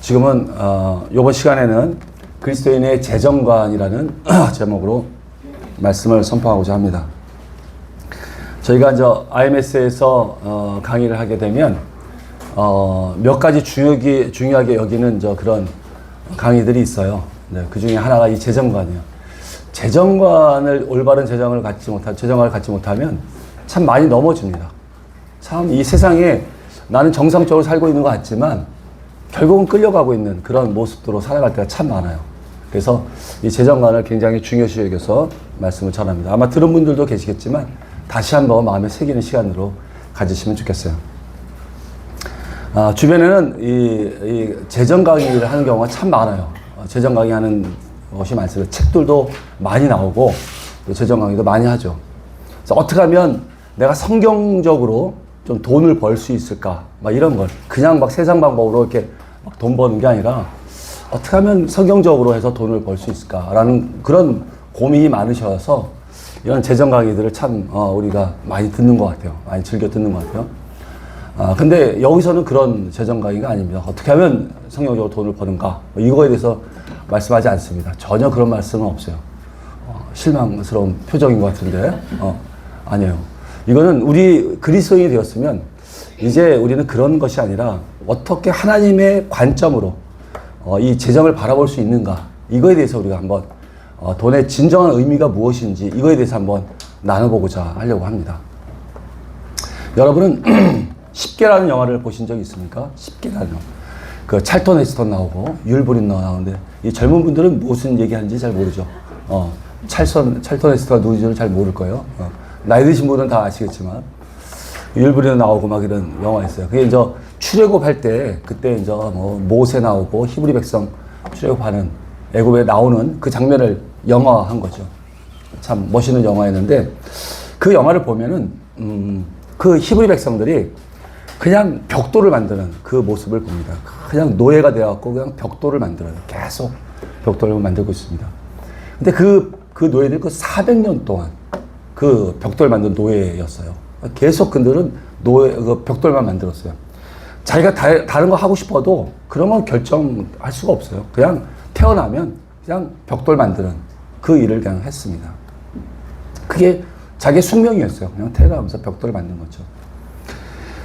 지금은 이번 시간에는 그리스도인의 재정관이라는 제목으로 말씀을 선포하고자 합니다. 저희가 이제 IMS에서 강의를 하게 되면 몇 가지 중요하게 여기는 그런 강의들이 있어요. 네, 그 중에 하나가 이 재정관이에요. 재정관을 올바른 재정을 갖지 못하면 참 많이 넘어집니다. 참 이 세상에 나는 정상적으로 살고 있는 것 같지만 결국은 끌려가고 있는 그런 모습으로 살아갈 때가 참 많아요. 그래서 이 재정관을 굉장히 중요시 여겨서 말씀을 전합니다. 아마 들은 분들도 계시겠지만 다시 한번 마음에 새기는 시간으로 가지시면 좋겠어요. 주변에는 이 재정 강의를 하는 경우가 참 많아요. 재정 강의 하는 것이 많습니다. 책들도 많이 나오고 또 재정 강의도 많이 하죠. 그래서 어떻게 하면 내가 성경적으로 좀 돈을 벌 수 있을까? 막 이런 걸. 그냥 막 세상 방법으로 이렇게 막 돈 버는 게 아니라 어떻게 하면 성경적으로 해서 돈을 벌 수 있을까라는 그런 고민이 많으셔서 이런 재정 강의들을 참 우리가 많이 듣는 것 같아요. 많이 즐겨 듣는 것 같아요. 근데 여기서는 그런 재정 강의가 아닙니다. 어떻게 하면 성경적으로 돈을 버는가? 뭐 이거에 대해서 말씀하지 않습니다. 전혀 그런 말씀은 없어요. 실망스러운 표정인 것 같은데. 아니에요. 이거는 우리 그리스도인이 되었으면 이제 우리는 그런 것이 아니라 어떻게 하나님의 관점으로 이 재정을 바라볼 수 있는가, 이거에 대해서 우리가 한번 돈의 진정한 의미가 무엇인지 이거에 대해서 한번 나눠보고자 하려고 합니다. 여러분은 10개라는 영화를 보신 적이 있습니까? 10개라는 영화. 그 찰턴 헤스턴 나오고 율브린 나오는데 이 젊은 분들은 무슨 얘기하는지 잘 모르죠. 찰턴 헤스턴가 누군지는 잘 모를 거예요. 나이 드신 분은 다 아시겠지만 율브린 나오고 막 이런 영화 있어요. 그게 이제 출애굽할 때 그때 이제 뭐 모세 나오고 히브리 백성 출애굽하는 애굽에 나오는 그 장면을 영화한 거죠. 참 멋있는 영화였는데 그 영화를 보면은 그 히브리 백성들이 그냥 벽돌을 만드는 그 모습을 봅니다. 그냥 노예가 되어갖고 그냥 벽돌을 만들어요. 계속 벽돌을 만들고 있습니다. 근데 그 노예들이 그 400년 동안 그 벽돌 만든 노예였어요. 계속 그들은 그 벽돌만 만들었어요. 자기가 다른 거 하고 싶어도 그런 건 결정할 수가 없어요. 그냥 태어나면 그냥 벽돌 만드는 그 일을 그냥 했습니다. 그게 자기의 숙명이었어요. 그냥 태어나면서 벽돌을 만든 거죠.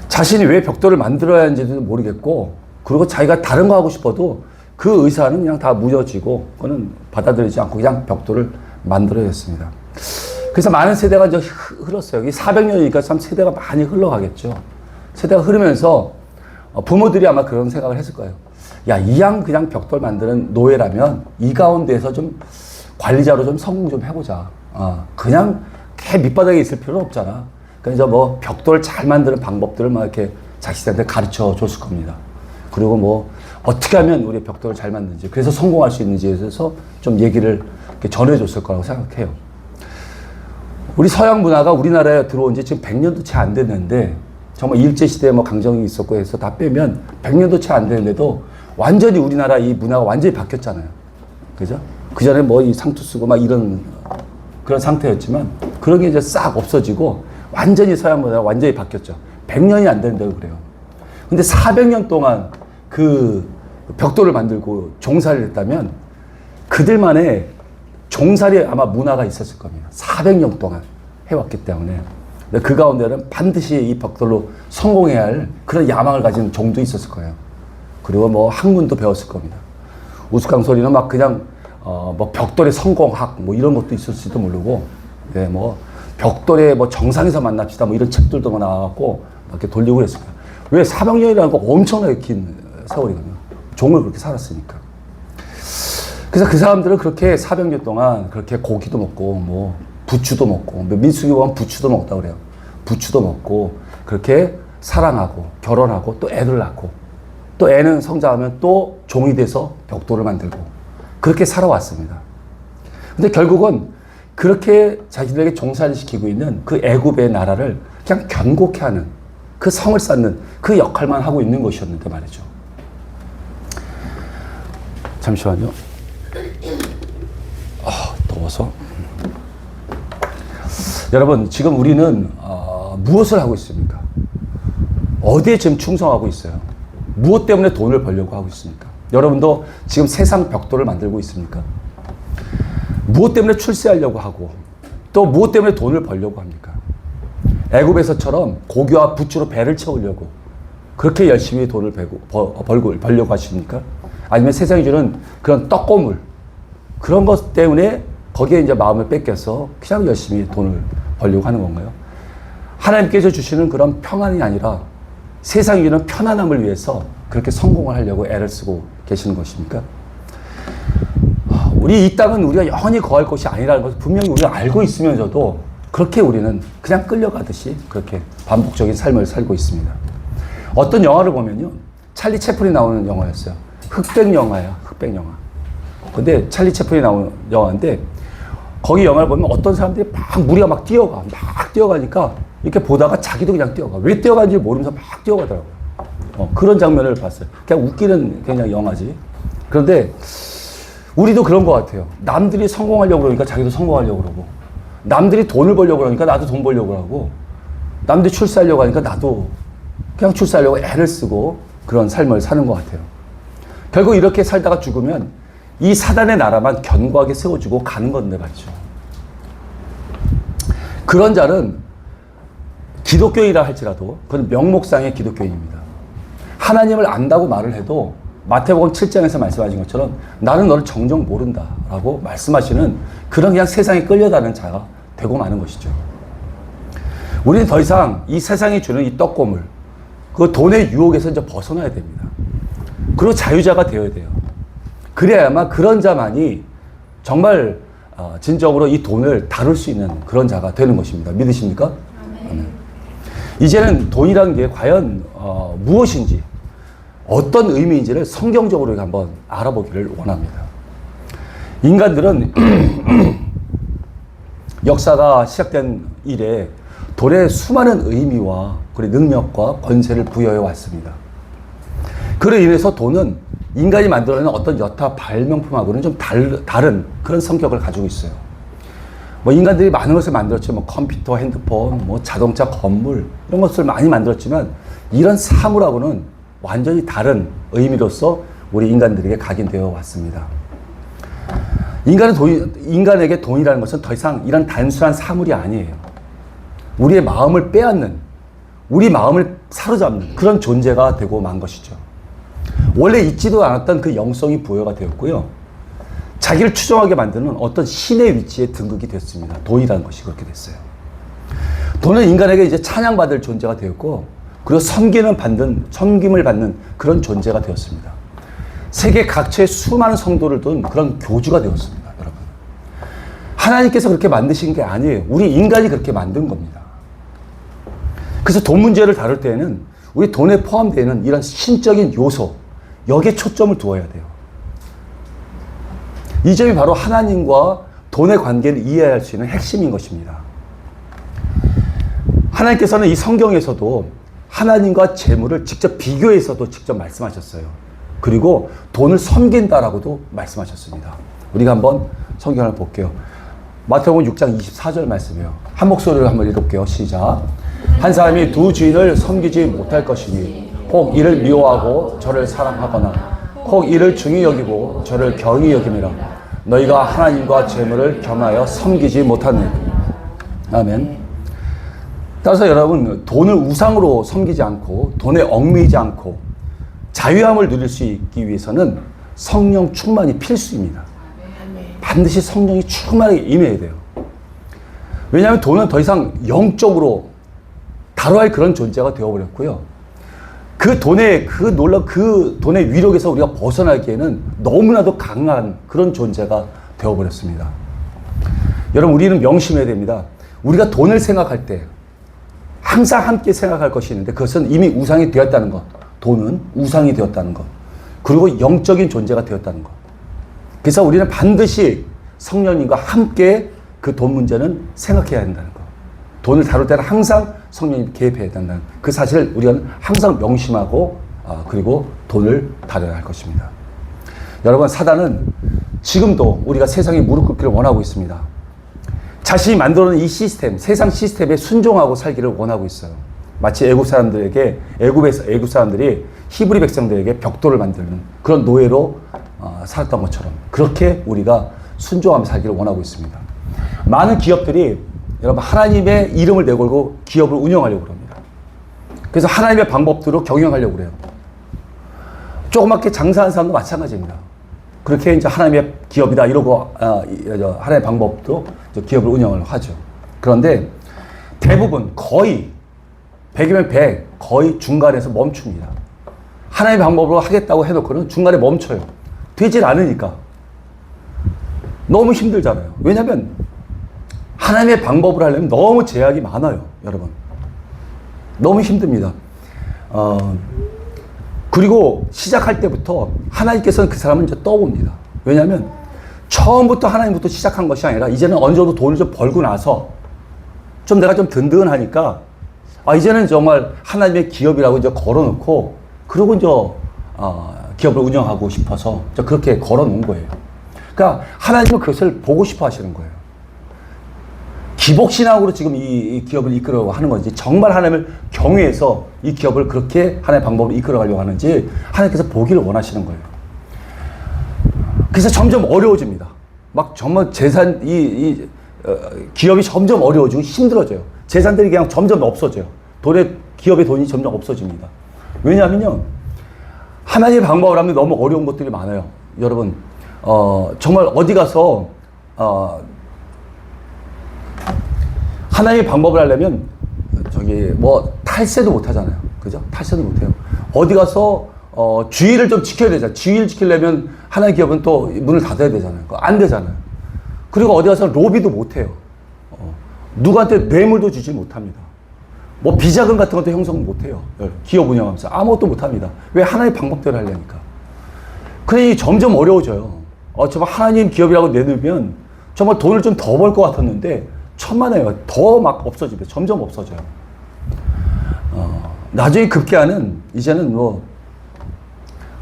자신이 왜 벽돌을 만들어야 하는지도 모르겠고, 그리고 자기가 다른 거 하고 싶어도 그 의사는 그냥 다 무뎌지고, 그거는 받아들이지 않고 그냥 벽돌을 만들어야 했습니다. 그래서 많은 세대가 이제 흘렀어요. 이 400년이니까 참 세대가 많이 흘러가겠죠. 세대가 흐르면서 부모들이 아마 그런 생각을 했을 거예요. 야, 이왕 그냥 벽돌 만드는 노예라면 이 가운데에서 좀 관리자로 좀 성공 좀 해보자. 그냥 걔 밑바닥에 있을 필요는 없잖아. 그래서 뭐 벽돌 잘 만드는 방법들을 막 이렇게 자식들한테 가르쳐 줬을 겁니다. 그리고 뭐 어떻게 하면 우리 벽돌을 잘 만드는지, 그래서 성공할 수 있는지에 대해서 좀 얘기를 이렇게 전해줬을 거라고 생각해요. 우리 서양 문화가 우리나라에 들어온 지 지금 100년도 채 안 됐는데, 정말 일제시대에 뭐 강점이 있었고 해서 다 빼면 100년도 채 안 됐는데도 완전히 우리나라 이 문화가 완전히 바뀌었잖아요. 그죠? 그 전에 뭐 이 상투 쓰고 막 이런 그런 상태였지만 그런 게 이제 싹 없어지고 완전히 서양 문화가 완전히 바뀌었죠. 100년이 안 됐는데도 그래요. 근데 400년 동안 그 벽돌을 만들고 종살이를 했다면 그들만의 종살이 아마 문화가 있었을 겁니다. 400년 동안 해왔기 때문에. 그 가운데는 반드시 이 벽돌로 성공해야 할 그런 야망을 가진 종도 있었을 거예요. 그리고 뭐 학문도 배웠을 겁니다. 우스꽝소리는 막 그냥 뭐 벽돌의 성공학 뭐 이런 것도 있었을지도 모르고, 네, 뭐 벽돌의 뭐 정상에서 만납시다 뭐 이런 책들도 뭐 나와갖고 막 이렇게 돌리고 그랬을 거예요. 왜 400년이라는 거 엄청나게 긴 세월이거든요. 종을 그렇게 살았으니까. 그래서 그 사람들은 그렇게 400년 동안 그렇게 고기도 먹고 뭐 부추도 먹고, 민수기 보면 부추도 먹다고 그래요. 부추도 먹고 그렇게 사랑하고 결혼하고 또 애들 낳고 또 애는 성장하면 또 종이 돼서 벽돌을 만들고 그렇게 살아왔습니다. 근데 결국은 그렇게 자기들에게 종살이 시키고 있는 그 애굽의 나라를 그냥 견고케 하는, 그 성을 쌓는 그 역할만 하고 있는 것이었는데 말이죠. 잠시만요. 더워서. 여러분, 지금 우리는 무엇을 하고 있습니까? 어디에 지금 충성하고 있어요? 무엇 때문에 돈을 벌려고 하고 있습니까? 여러분도 지금 세상 벽돌을 만들고 있습니까? 무엇 때문에 출세하려고 하고 또 무엇 때문에 돈을 벌려고 합니까? 애굽에서처럼 고기와 부추로 배를 채우려고 그렇게 열심히 돈을 벌려고 하십니까? 아니면 세상이 주는 그런 떡고물 그런 것 때문에 거기에 이제 마음을 뺏겨서 그냥 열심히 돈을 벌려고 하는 건가요? 하나님께서 주시는 그런 평안이 아니라 세상이 주는 편안함을 위해서 그렇게 성공을 하려고 애를 쓰고 계시는 것입니까? 우리 이 땅은 우리가 영원히 거할 곳이 아니라는 것을 분명히 우리가 알고 있으면서도 그렇게 우리는 그냥 끌려가듯이 그렇게 반복적인 삶을 살고 있습니다. 어떤 영화를 보면요. 찰리 채플린 나오는 영화였어요. 흑백 영화야, 흑백 영화. 근데 찰리 채플린 나오는 영화인데 거기 영화를 보면 어떤 사람들이 막 무리가 막 뛰어가니까 이렇게 보다가 자기도 그냥 뛰어가. 왜 뛰어가는지 모르면서 막 뛰어가더라고요. 그런 장면을 봤어요. 그냥 웃기는 그냥 영화지. 그런데 우리도 그런 것 같아요. 남들이 성공하려고 그러니까 자기도 성공하려고 그러고 남들이 돈을 벌려고 그러니까 나도 돈 벌려고 하고 남들이 출세하려고 하니까 나도 그냥 출세하려고 애를 쓰고 그런 삶을 사는 것 같아요. 결국 이렇게 살다가 죽으면 이 사단의 나라만 견고하게 세워주고 가는 건데 말이죠. 그런 자는 기독교인이라 할지라도 그건 명목상의 기독교인입니다. 하나님을 안다고 말을 해도 마태복음 7장에서 말씀하신 것처럼 나는 너를 정녕 모른다 라고 말씀하시는 그런 그냥 세상에 끌려다니는 자가 되고 마는 것이죠. 우리는 더 이상 이 세상이 주는 이 떡고물 그 돈의 유혹에서 이제 벗어나야 됩니다. 그리고 자유자가 되어야 돼요. 그래야만 그런 자만이 정말 진정으로 이 돈을 다룰 수 있는 그런 자가 되는 것입니다. 믿으십니까? 아멘. 이제는 돈이라는 게 과연 무엇인지 어떤 의미인지를 성경적으로 한번 알아보기를 원합니다. 인간들은 역사가 시작된 이래 돈에 수많은 의미와 그리고 능력과 권세를 부여해 왔습니다. 그로 인해서 돈은 인간이 만들어낸 어떤 여타 발명품하고는 좀 다른 그런 성격을 가지고 있어요. 뭐 인간들이 많은 것을 만들었죠. 뭐 컴퓨터, 핸드폰, 뭐 자동차, 건물 이런 것을 많이 만들었지만 이런 사물하고는 완전히 다른 의미로서 우리 인간들에게 각인되어 왔습니다. 인간에게 돈이라는 것은 더 이상 이런 단순한 사물이 아니에요. 우리의 마음을 빼앗는, 우리 마음을 사로잡는 그런 존재가 되고 만 것이죠. 원래 있지도 않았던 그 영성이 부여가 되었고요. 자기를 추종하게 만드는 어떤 신의 위치에 등극이 됐습니다. 돈이라는 것이 그렇게 됐어요. 돈은 인간에게 이제 찬양받을 존재가 되었고, 그리고 섬김을 받는 그런 존재가 되었습니다. 세계 각처에 수많은 성도를 둔 그런 교주가 되었습니다, 여러분. 하나님께서 그렇게 만드신 게 아니에요. 우리 인간이 그렇게 만든 겁니다. 그래서 돈 문제를 다룰 때에는 우리 돈에 포함되는 이런 신적인 요소, 여기에 초점을 두어야 돼요. 이 점이 바로 하나님과 돈의 관계를 이해할 수 있는 핵심인 것입니다. 하나님께서는 이 성경에서도 하나님과 재물을 직접 비교해서도 직접 말씀하셨어요. 그리고 돈을 섬긴다라고도 말씀하셨습니다. 우리가 한번 성경을 볼게요. 마태복음 6장 24절 말씀이에요. 한 목소리로 한번 읽을게요. 시작. 한 사람이 두 주인을 섬기지 못할 것이니 혹 이를 미워하고 저를 사랑하거나 혹 이를 중히 여기고 저를 경히 여김이라. 너희가 하나님과 재물을 겸하여 섬기지 못하느니라. 아멘. 따라서 여러분, 돈을 우상으로 섬기지 않고 돈에 얽매이지 않고 자유함을 누릴 수 있기 위해서는 성령 충만이 필수입니다. 반드시 성령이 충만하게 임해야 돼요. 왜냐하면 돈은 더 이상 영적으로 다뤄야 할 그런 존재가 되어버렸고요. 그 돈의 위력에서 우리가 벗어나기에는 너무나도 강한 그런 존재가 되어버렸습니다. 여러분, 우리는 명심해야 됩니다. 우리가 돈을 생각할 때 항상 함께 생각할 것이 있는데 그것은 이미 우상이 되었다는 것. 돈은 우상이 되었다는 것. 그리고 영적인 존재가 되었다는 것. 그래서 우리는 반드시 성령님과 함께 그 돈 문제는 생각해야 한다는 것. 돈을 다룰 때는 항상 성령님이 개입해야 된다는 그 사실을 우리는 항상 명심하고 그리고 돈을 다뤄야 할 것입니다. 여러분, 사단은 지금도 우리가 세상에 무릎 꿇기를 원하고 있습니다. 자신이 만들어놓은 이 시스템, 세상 시스템에 순종하고 살기를 원하고 있어요. 마치 애굽 사람들이 히브리 백성들에게 벽돌을 만드는 그런 노예로 살았던 것처럼 그렇게 우리가 순종하며 살기를 원하고 있습니다. 많은 기업들이 여러분 하나님의 이름을 내걸고 기업을 운영하려고 합니다. 그래서 하나님의 방법대로 경영하려고 그래요. 조그맣게 장사하는 사람도 마찬가지입니다. 그렇게 이제 하나님의 기업이다 이러고 하나님의 방법도 기업을 운영을 하죠. 그런데 대부분 거의 100이면 100 거의 중간에서 멈춥니다. 하나님의 방법으로 하겠다고 해놓고는 중간에 멈춰요. 되질 않으니까. 너무 힘들잖아요. 왜냐하면 하나님의 방법을 하려면 너무 제약이 많아요. 여러분. 너무 힘듭니다. 그리고 시작할 때부터 하나님께서는 그 사람을 이제 떠옵니다. 왜냐하면 처음부터 하나님부터 시작한 것이 아니라 이제는 어느 정도 돈을 좀 벌고 나서 좀 내가 좀 든든하니까 이제는 정말 하나님의 기업이라고 이제 걸어놓고 그러고 이제 기업을 운영하고 싶어서 그렇게 걸어놓은 거예요. 그러니까 하나님은 그것을 보고 싶어 하시는 거예요. 기복신앙으로 지금 이 기업을 이끌어가고 하는 건지 정말 하나님을 경외해서 이 기업을 그렇게 하나님의 방법으로 이끌어가려고 하는지 하나님께서 보기를 원하시는 거예요. 그래서 점점 어려워집니다. 막 정말 기업이 점점 어려워지고 힘들어져요. 재산들이 그냥 점점 없어져요. 기업의 돈이 점점 없어집니다. 왜냐하면요. 하나님의 방법을 하면 너무 어려운 것들이 많아요. 여러분, 정말 어디 가서, 하나님의 방법을 하려면, 탈세도 못 하잖아요. 그죠? 탈세도 못 해요. 어디 가서, 주의를 좀 지켜야 되잖아요. 주의를 지키려면 하나의 기업은 또 문을 닫아야 되잖아요. 안 되잖아요. 그리고 어디 가서 로비도 못 해요. 누구한테 뇌물도 주지 못합니다. 비자금 같은 것도 형성 못 해요. 기업 운영하면서. 아무것도 못 합니다. 왜? 하나의 방법대로 하려니까. 그러니 점점 어려워져요. 정말 하나님 기업이라고 내놓으면 정말 돈을 좀 더 벌 것 같았는데 천만에요. 더 막 없어집니다. 점점 없어져요. 나중에 급기야는 이제는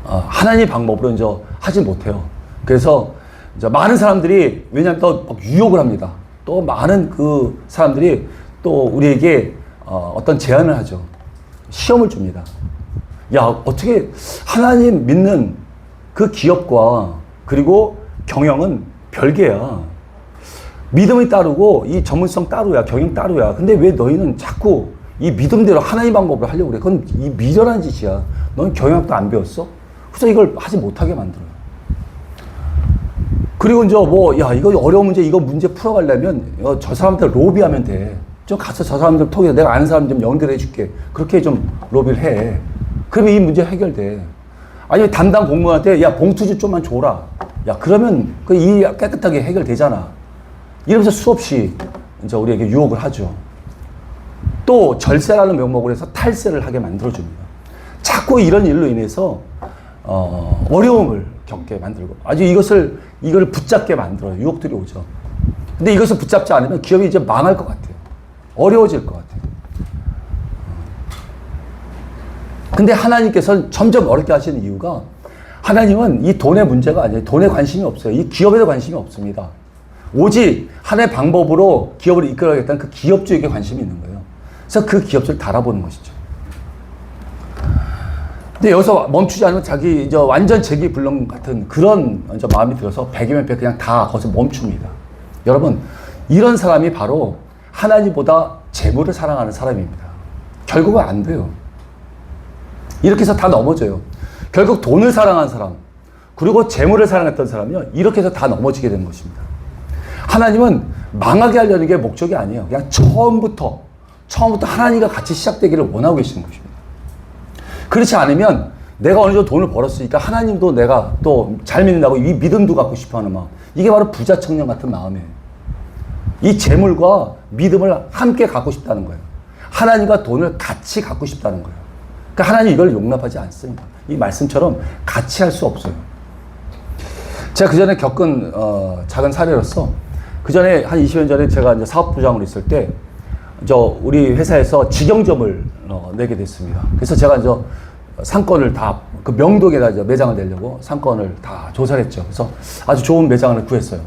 하나님 방법으로 이제 하지 못해요. 그래서 이제 많은 사람들이 왜냐하면 또 유혹을 합니다. 또 많은 그 사람들이 또 우리에게 어떤 제안을 하죠. 시험을 줍니다. 야, 어떻게 하나님 믿는 그 기업과 그리고 경영은 별개야. 믿음이 따르고 이 전문성 따로야. 경영 따로야. 근데 왜 너희는 자꾸 이 믿음대로 하나님 방법으로 하려고 그래? 그건 이 미련한 짓이야. 너는 경영학도 안 배웠어? 그래서 이걸 하지 못하게 만들어요. 그리고 이제 이거 어려운 문제, 이거 문제 풀어가려면 저 사람들 로비하면 돼. 좀 가서 저 사람들 통해서 내가 아는 사람 좀 연결해 줄게. 그렇게 좀 로비를 해. 그러면 이 문제 해결돼. 아니면 담당 공무원한테 야, 봉투지 좀만 줘라. 야, 그러면 그 일이 깨끗하게 해결되잖아. 이러면서 수없이 이제 우리에게 유혹을 하죠. 또 절세라는 명목으로 해서 탈세를 하게 만들어줍니다. 자꾸 이런 일로 인해서 어려움을 겪게 만들고 아주 이걸 붙잡게 만들어요. 유혹들이 오죠. 근데 이것을 붙잡지 않으면 기업이 이제 망할 것 같아요. 어려워질 것 같아요. 근데 하나님께서는 점점 어렵게 하시는 이유가 하나님은 이 돈의 문제가 아니에요. 돈에 관심이 없어요. 이 기업에도 관심이 없습니다. 오직 하나의 방법으로 기업을 이끌어야겠다는 그 기업주에게 관심이 있는 거예요. 그래서 그 기업주를 달아보는 것이죠. 근데 여기서 멈추지 않으면 자기 이제 완전 재기불능 같은 그런 이제 마음이 들어서 100이면 100 그냥 다 거기서 멈춥니다. 여러분, 이런 사람이 바로 하나님보다 재물을 사랑하는 사람입니다. 결국은 안 돼요. 이렇게 해서 다 넘어져요. 결국 돈을 사랑한 사람, 그리고 재물을 사랑했던 사람이요. 이렇게 해서 다 넘어지게 되는 것입니다. 하나님은 망하게 하려는 게 목적이 아니에요. 그냥 처음부터 하나님과 같이 시작되기를 원하고 계시는 것입니다. 그렇지 않으면 내가 어느 정도 돈을 벌었으니까 하나님도 내가 또 잘 믿는다고 이 믿음도 갖고 싶어 하는 마음. 이게 바로 부자 청년 같은 마음이에요. 이 재물과 믿음을 함께 갖고 싶다는 거예요. 하나님과 돈을 같이 갖고 싶다는 거예요. 그러니까 하나님 이걸 용납하지 않습니다. 이 말씀처럼 같이 할 수 없어요. 제가 그 전에 겪은 작은 사례로서 그 전에 한 20년 전에 제가 이제 사업부장으로 있을 때 우리 회사에서 직영점을 내게 됐습니다. 그래서 제가 이제 상권을 다 그 명동에다 이제 매장을 내려고 상권을 다 조사를 했죠. 그래서 아주 좋은 매장을 구했어요.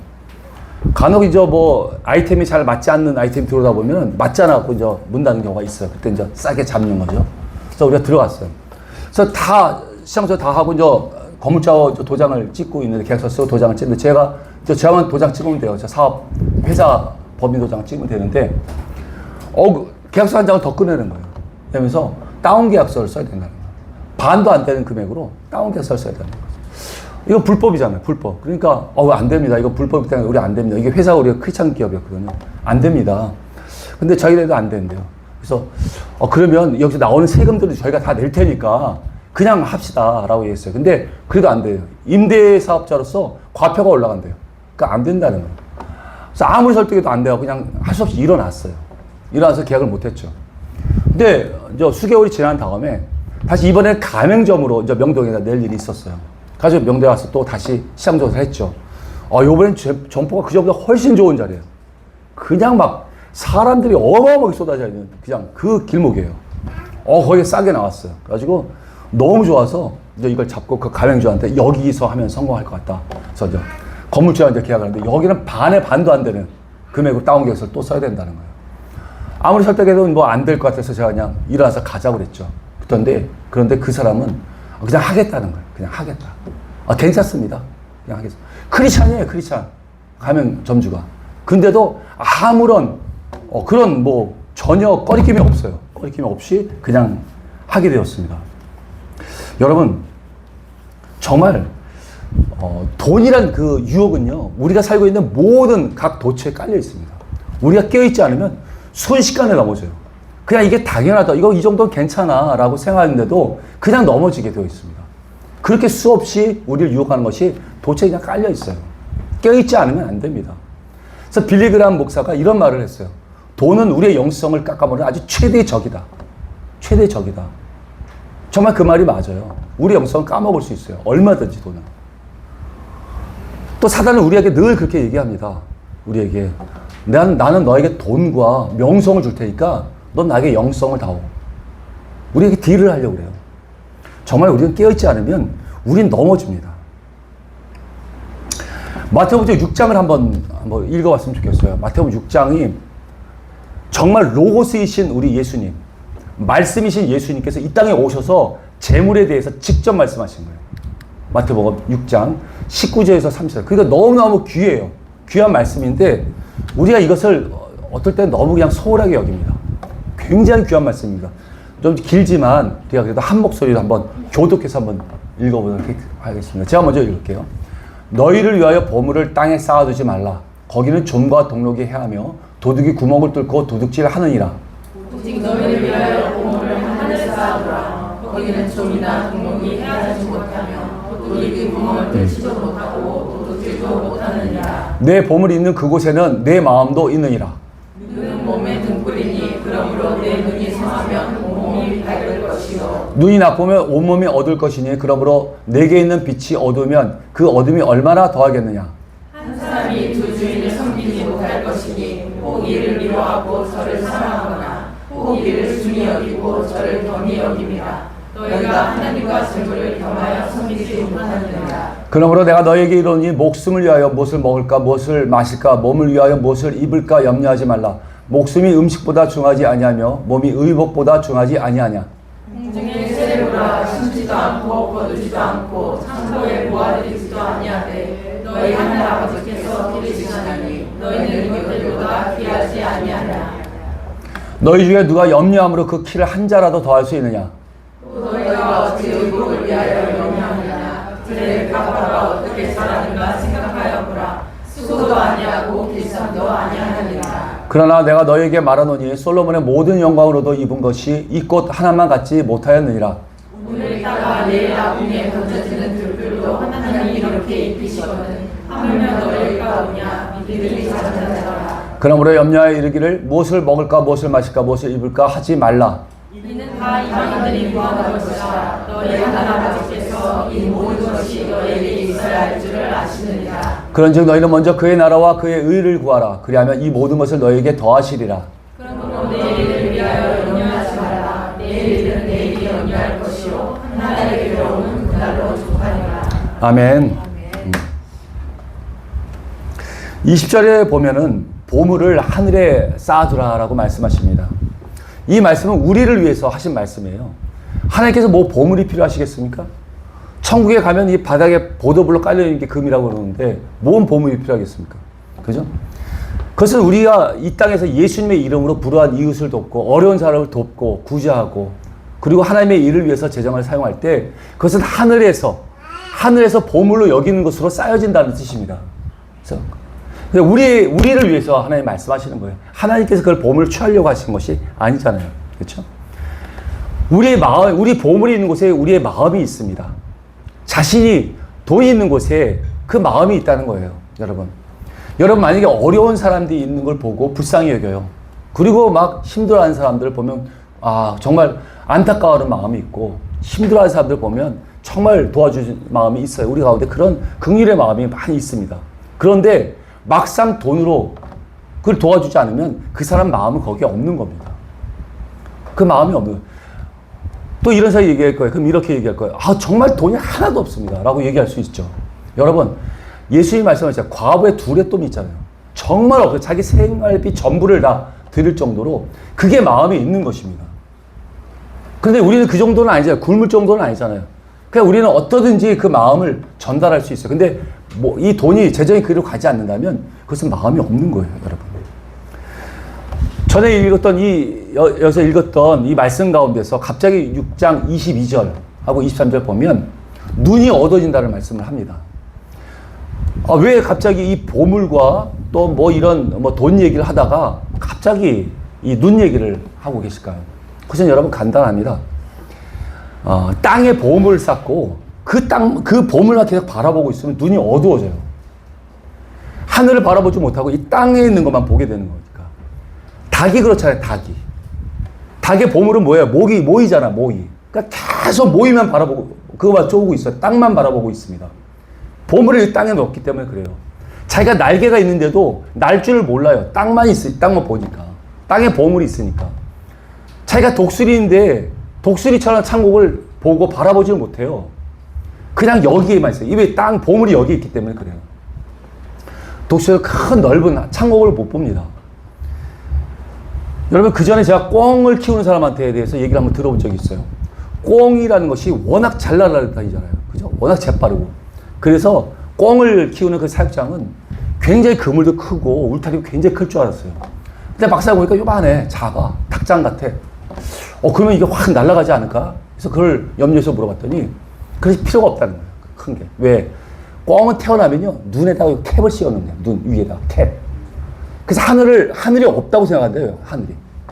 간혹 이제 아이템이 잘 맞지 않는 아이템 들어오다 보면 맞지 않아갖고 이제 문 닫는 경우가 있어요. 그때 이제 싸게 잡는 거죠. 그래서 우리가 들어갔어요. 그래서 다 시장서 다 하고 이제 건물자 도장을 찍고 있는데 계약서 쓰고 도장을 찍는데 제가만 도장 찍으면 돼요. 저 사업 회사 법인 도장 찍으면 되는데 계약서 한 장을 더 꺼내는 거예요. 그러면서 다운 계약서를 써야 된다는 거예요. 반도 안 되는 금액으로 다운 계약서를 써야 된다는 거예요. 이거 불법이잖아요. 불법. 그러니까 안 됩니다. 이거 불법이기 때문에 우리 안 됩니다. 이게 회사가 우리가 크리스찬 기업이었거든요. 안 됩니다. 근데 자기네도 안 된대요. 그래서 그러면 여기서 나오는 세금들을 저희가 다 낼 테니까 그냥 합시다 라고 얘기했어요. 근데 그래도 안 돼요. 임대사업자로서 과표가 올라간대요. 그러니까 안 된다는 거예요. 그래서 아무리 설득해도 안 돼요. 그냥 할 수 없이 일어났어요. 일어나서 계약을 못했죠. 근데 이제 수개월이 지난 다음에 다시 이번에 가맹점으로 이제 명동에다 낼 일이 있었어요. 가지고 명동에 와서 또 다시 시장 조사를 했죠. 요번엔 점포가 그전보다 훨씬 좋은 자리예요. 그냥 막 사람들이 어마어마하게 쏟아져 있는 그냥 그 길목이에요. 거기에 싸게 나왔어요. 그래가지고 너무 좋아서 이제 이걸 잡고 그 가맹주한테 여기서 하면 성공할 것 같다. 그래서 이제 건물주한테 계약을 하는데 여기는 반의 반도 안 되는 금액으로 다운 계약서를 또 써야 된다는 거예요. 아무리 설득해도 뭐 안 될 것 같아서 제가 그냥 일어나서 가자고 그랬죠. 그런데 그 사람은 그냥 하겠다는 거예요. 그냥 하겠다. 괜찮습니다. 그냥 하겠습니다. 크리스찬이에요, 크리스찬. 가맹점주가. 근데도 아무런 그런 뭐 전혀 꺼리낌이 없어요. 꺼리낌이 없이 그냥 하게 되었습니다. 여러분, 정말 돈이란 그 유혹은요, 우리가 살고 있는 모든 각 도처에 깔려 있습니다. 우리가 깨어있지 않으면 순식간에 넘어져요. 그냥 이게 당연하다. 이 정도는 괜찮아. 라고 생각하는데도 그냥 넘어지게 되어 있습니다. 그렇게 수없이 우리를 유혹하는 것이 도처에 그냥 깔려 있어요. 깨어있지 않으면 안 됩니다. 그래서 빌리그람 목사가 이런 말을 했어요. 돈은 우리의 영성을 깎아먹는 아주 최대의 적이다. 최대의 적이다. 정말 그 말이 맞아요. 우리 영성을 까먹을 수 있어요. 얼마든지 돈은. 또 사단은 우리에게 늘 그렇게 얘기합니다. 우리에게. 나는 너에게 돈과 명성을 줄 테니까 넌 나에게 영성을 다오. 우리에게 딜을 하려고 그래요. 정말 우리는 깨어있지 않으면 우린 넘어집니다. 마태복음 6장을 한번 읽어봤으면 좋겠어요. 마태복음 6장이 정말 로고스이신 우리 예수님, 말씀이신 예수님께서 이 땅에 오셔서 재물에 대해서 직접 말씀하신 거예요. 마태복음 6장 19절에서 30절. 그러니까 너무너무 귀해요. 귀한 말씀인데 우리가 이것을 어떨 때 너무 그냥 소홀하게 여깁니다. 굉장히 귀한 말씀입니다. 좀 길지만 우리가 그래도 한 목소리로 한번 교독해서 한번 읽어보도록 하겠습니다. 제가 먼저 읽을게요. 너희를 위하여 보물을 땅에 쌓아두지 말라. 거기는 좀과 동록이 해하며 도둑이 구멍을 뚫고 도둑질을 하느니라. 오직 너희를 위하여 보물을 하늘에 쌓아두라. 거기는 좀이나 동록이 해하지 못하며 도둑이 구멍을 뚫지도 못하고 도둑질도 못하느니라. 내 보물이 있는 그곳에는 내 마음도 있느니라. 눈은 몸의 등불이니 그러므로 내 눈이 성하면 온몸이 밝을 것이요 눈이 나쁘면 온몸이 어두울 것이니 그러므로 내게 있는 빛이 어두우면 그 어둠이 얼마나 더하겠느냐. 한 사람이 두 주인을 섬기지 못할 것이니 혹 이를 미워하고 저를 사랑하거나 혹 이를 중히 여기고 저를 겸히 여김이라. 너희가 하나님과 재물을 겸하여 섬기지 못하느니라. 그러므로 내가 너에게 이르노니 목숨을 위하여 무엇을 먹을까 무엇을 마실까 몸을 위하여 무엇을 입을까 염려하지 말라. 목숨이 음식보다 중하지 아니하며 몸이 의복보다 중하지 아니하냐. 공중에 새를 보라. 심지도 않고 거두지도 않고 창고에 모아들이지도 아니하되 너희 하늘 아버지께서 기르시나니 너희는 이것들보다 귀하지 아니하냐. 너희 중에 누가 염려함으로 그 키를 한 자라도 더할 수 있느냐. 또 너희가 어찌 의복을 위하여 염려하느냐. 그의 가파가 어떻게 자라는가 생각하여 보라. 수고도 아니하고 길쌈도 아니하느니라. 그러나 내가 너희에게 말하노니 솔로몬의 모든 영광으로도 입은 것이 이 꽃 하나만 갖지 못하였느니라. 오늘 있다가 내일 아궁이에 던져지는 들불도 하나님이 이렇게 입히시거든 하물며 너희가 오냐 이들이 작은 자라. 그러므로 염려하여 이르기를 무엇을 먹을까 무엇을 마실까 무엇을 입을까 하지 말라. 이는 다 이방인들이 구하는 것이라. 너희 하나님 아버지께서 이 모든 것이 너희에게 있어야 할 줄을 아시느니라. 그런즉 너희는 먼저 그의 나라와 그의 의를 구하라. 그리하면 이 모든 것을 너희에게 더하시리라. 그러므로 내일을 위하여 염려하지 말라. 내일은 내일이 염려할 것이요 한 날의 괴로움은 그날로 족하니라. 아멘. 20절에 보면은 보물을 하늘에 쌓아두라라고 말씀하십니다. 이 말씀은 우리를 위해서 하신 말씀이에요. 하나님께서 뭐 보물이 필요하시겠습니까? 천국에 가면 이 바닥에 보도블록 깔려있는 게 금이라고 그러는데 뭔 보물이 필요하겠습니까? 그죠? 그것은 우리가 이 땅에서 예수님의 이름으로 불우한 이웃을 돕고 어려운 사람을 돕고 구제하고 그리고 하나님의 일을 위해서 재정을 사용할 때 그것은 하늘에서 보물로 여기는 것으로 쌓여진다는 뜻입니다. 그래서 우리를 위해서 하나님 말씀하시는 거예요. 하나님께서 그걸 보물을 취하려고 하신 것이 아니잖아요. 그렇죠? 우리 보물이 있는 곳에 우리의 마음이 있습니다. 자신이 돈이 있는 곳에 그 마음이 있다는 거예요. 여러분 만약에 어려운 사람들이 있는 걸 보고 불쌍히 여겨요. 그리고 막 힘들어하는 사람들을 보면 정말 안타까워하는 마음이 있고 힘들어하는 사람들 보면 정말 도와주는 마음이 있어요. 우리 가운데 그런 긍휼의 마음이 많이 있습니다. 그런데 막상 돈으로 그걸 도와주지 않으면 그 사람 마음은 거기에 없는 겁니다. 그 마음이 없는 거예요. 또 이런 사람이 얘기할 거예요. 그럼 이렇게 얘기할 거예요. 정말 돈이 하나도 없습니다. 라고 얘기할 수 있죠. 여러분, 예수님이 말씀하셨잖아요. 과부의 둘의 똥이 있잖아요. 정말 없어요. 자기 생활비 전부를 다 드릴 정도로 그게 마음이 있는 것입니다. 그런데 우리는 그 정도는 아니잖아요. 굶을 정도는 아니잖아요. 그냥 우리는 어떠든지 그 마음을 전달할 수 있어요. 근데 이 돈이 재정이 그리로 가지 않는다면 그것은 마음이 없는 거예요, 여러분. 전에 여기서 읽었던 이 말씀 가운데서 갑자기 6장 22절하고 23절 보면 눈이 어두워진다는 말씀을 합니다. 왜 갑자기 이 보물과 또 돈 얘기를 하다가 갑자기 이 눈 얘기를 하고 계실까요? 그것은 여러분 간단합니다. 땅에 보물을 쌓고 그 보물만 계속 바라보고 있으면 눈이 어두워져요. 하늘을 바라보지 못하고 이 땅에 있는 것만 보게 되는 거니까. 닭이 그렇잖아요, 닭이. 닭의 보물은 뭐예요? 모이잖아, 모이. 그러니까 계속 모이만 바라보고, 그거만 쪼고 있어요. 땅만 바라보고 있습니다. 보물을 이 땅에 넣었기 때문에 그래요. 자기가 날개가 있는데도 날 줄을 몰라요. 땅만 보니까. 땅에 보물이 있으니까. 자기가 독수리인데 독수리처럼 천국을 보고 바라보지를 못해요. 그냥 여기에만 있어요. 왜 보물이 여기 있기 때문에 그래요. 독수리가 큰 넓은 천국을 못 봅니다. 여러분, 그 전에 제가 꿩을 키우는 사람한테 대해서 얘기를 한번 들어본 적이 있어요. 꿩이라는 것이 워낙 잘 날아다니잖아요. 그죠? 워낙 재빠르고. 그래서 꿩을 키우는 그 사육장은 굉장히 그물도 크고 울타리가 굉장히 클 줄 알았어요. 근데 막상 보니까 요만해. 작아. 닭장 같아. 그러면 이게 확 날아가지 않을까? 그래서 그걸 염려해서 물어봤더니 그럴 필요가 없다는 거예요. 큰 게. 왜? 꿩은 태어나면요. 눈에다가 캡을 씌워놓는 거예요. 눈 위에다가 캡. 그래서 하늘이 없다고 생각한대요.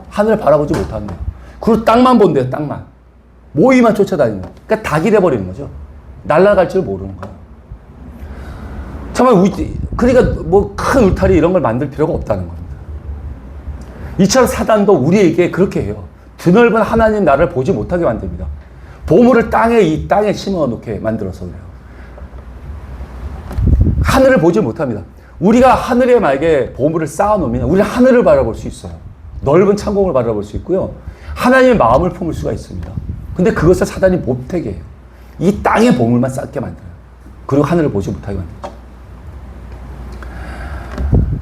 하늘을 바라보지 못하는 거예요. 그리고 땅만 본대요. 땅만. 모이만 쫓아다니는 거예요. 그러니까 닭이 돼버리는 거죠. 날아갈 줄 모르는 거예요. 정말 그러니까 큰 울타리 이런 걸 만들 필요가 없다는 겁니다. 이처럼 사단도 우리에게 그렇게 해요. 드넓은 하나님 나라를 보지 못하게 만듭니다. 보물을 이 땅에 심어 놓게 만들어서 그래요. 하늘을 보지 못합니다. 우리가 하늘에 만약에 보물을 쌓아 놓으면 우리는 하늘을 바라볼 수 있어요. 넓은 창공을 바라볼 수 있고요. 하나님의 마음을 품을 수가 있습니다. 근데 그것을 사단이 못하게 해요. 이 땅의 보물만 쌓게 만들어요. 그리고 하늘을 보지 못하게 만들죠.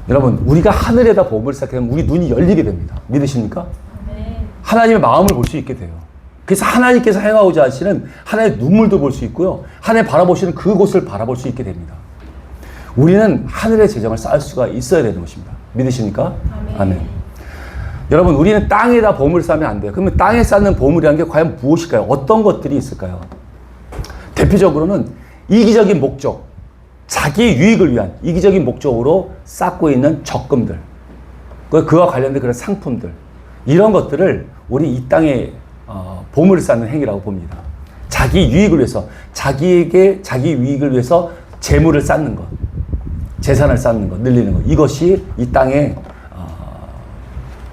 여러분, 우리가 하늘에다 보물을 쌓게 되면 우리 눈이 열리게 됩니다. 믿으십니까? 네. 하나님의 마음을 볼 수 있게 돼요. 그래서 하나님께서 행하고자 하시는 하나님의 눈물도 볼 수 있고요. 하나님 바라보시는 그곳을 바라볼 수 있게 됩니다. 우리는 하늘의 재정을 쌓을 수가 있어야 되는 것입니다. 믿으십니까? 아멘. 여러분, 우리는 땅에다 보물을 쌓으면 안 돼요. 그러면 땅에 쌓는 보물이라는 게 과연 무엇일까요? 어떤 것들이 있을까요? 대표적으로는 이기적인 목적, 자기 유익을 위한 이기적인 목적으로 쌓고 있는 적금들, 그와 관련된 그런 상품들, 이런 것들을 우리 이 땅에 보물을 쌓는 행위라고 봅니다. 자기 유익을 위해서, 자기 유익을 위해서 재물을 쌓는 것, 재산을 쌓는 것, 늘리는 것, 이것이 이 땅에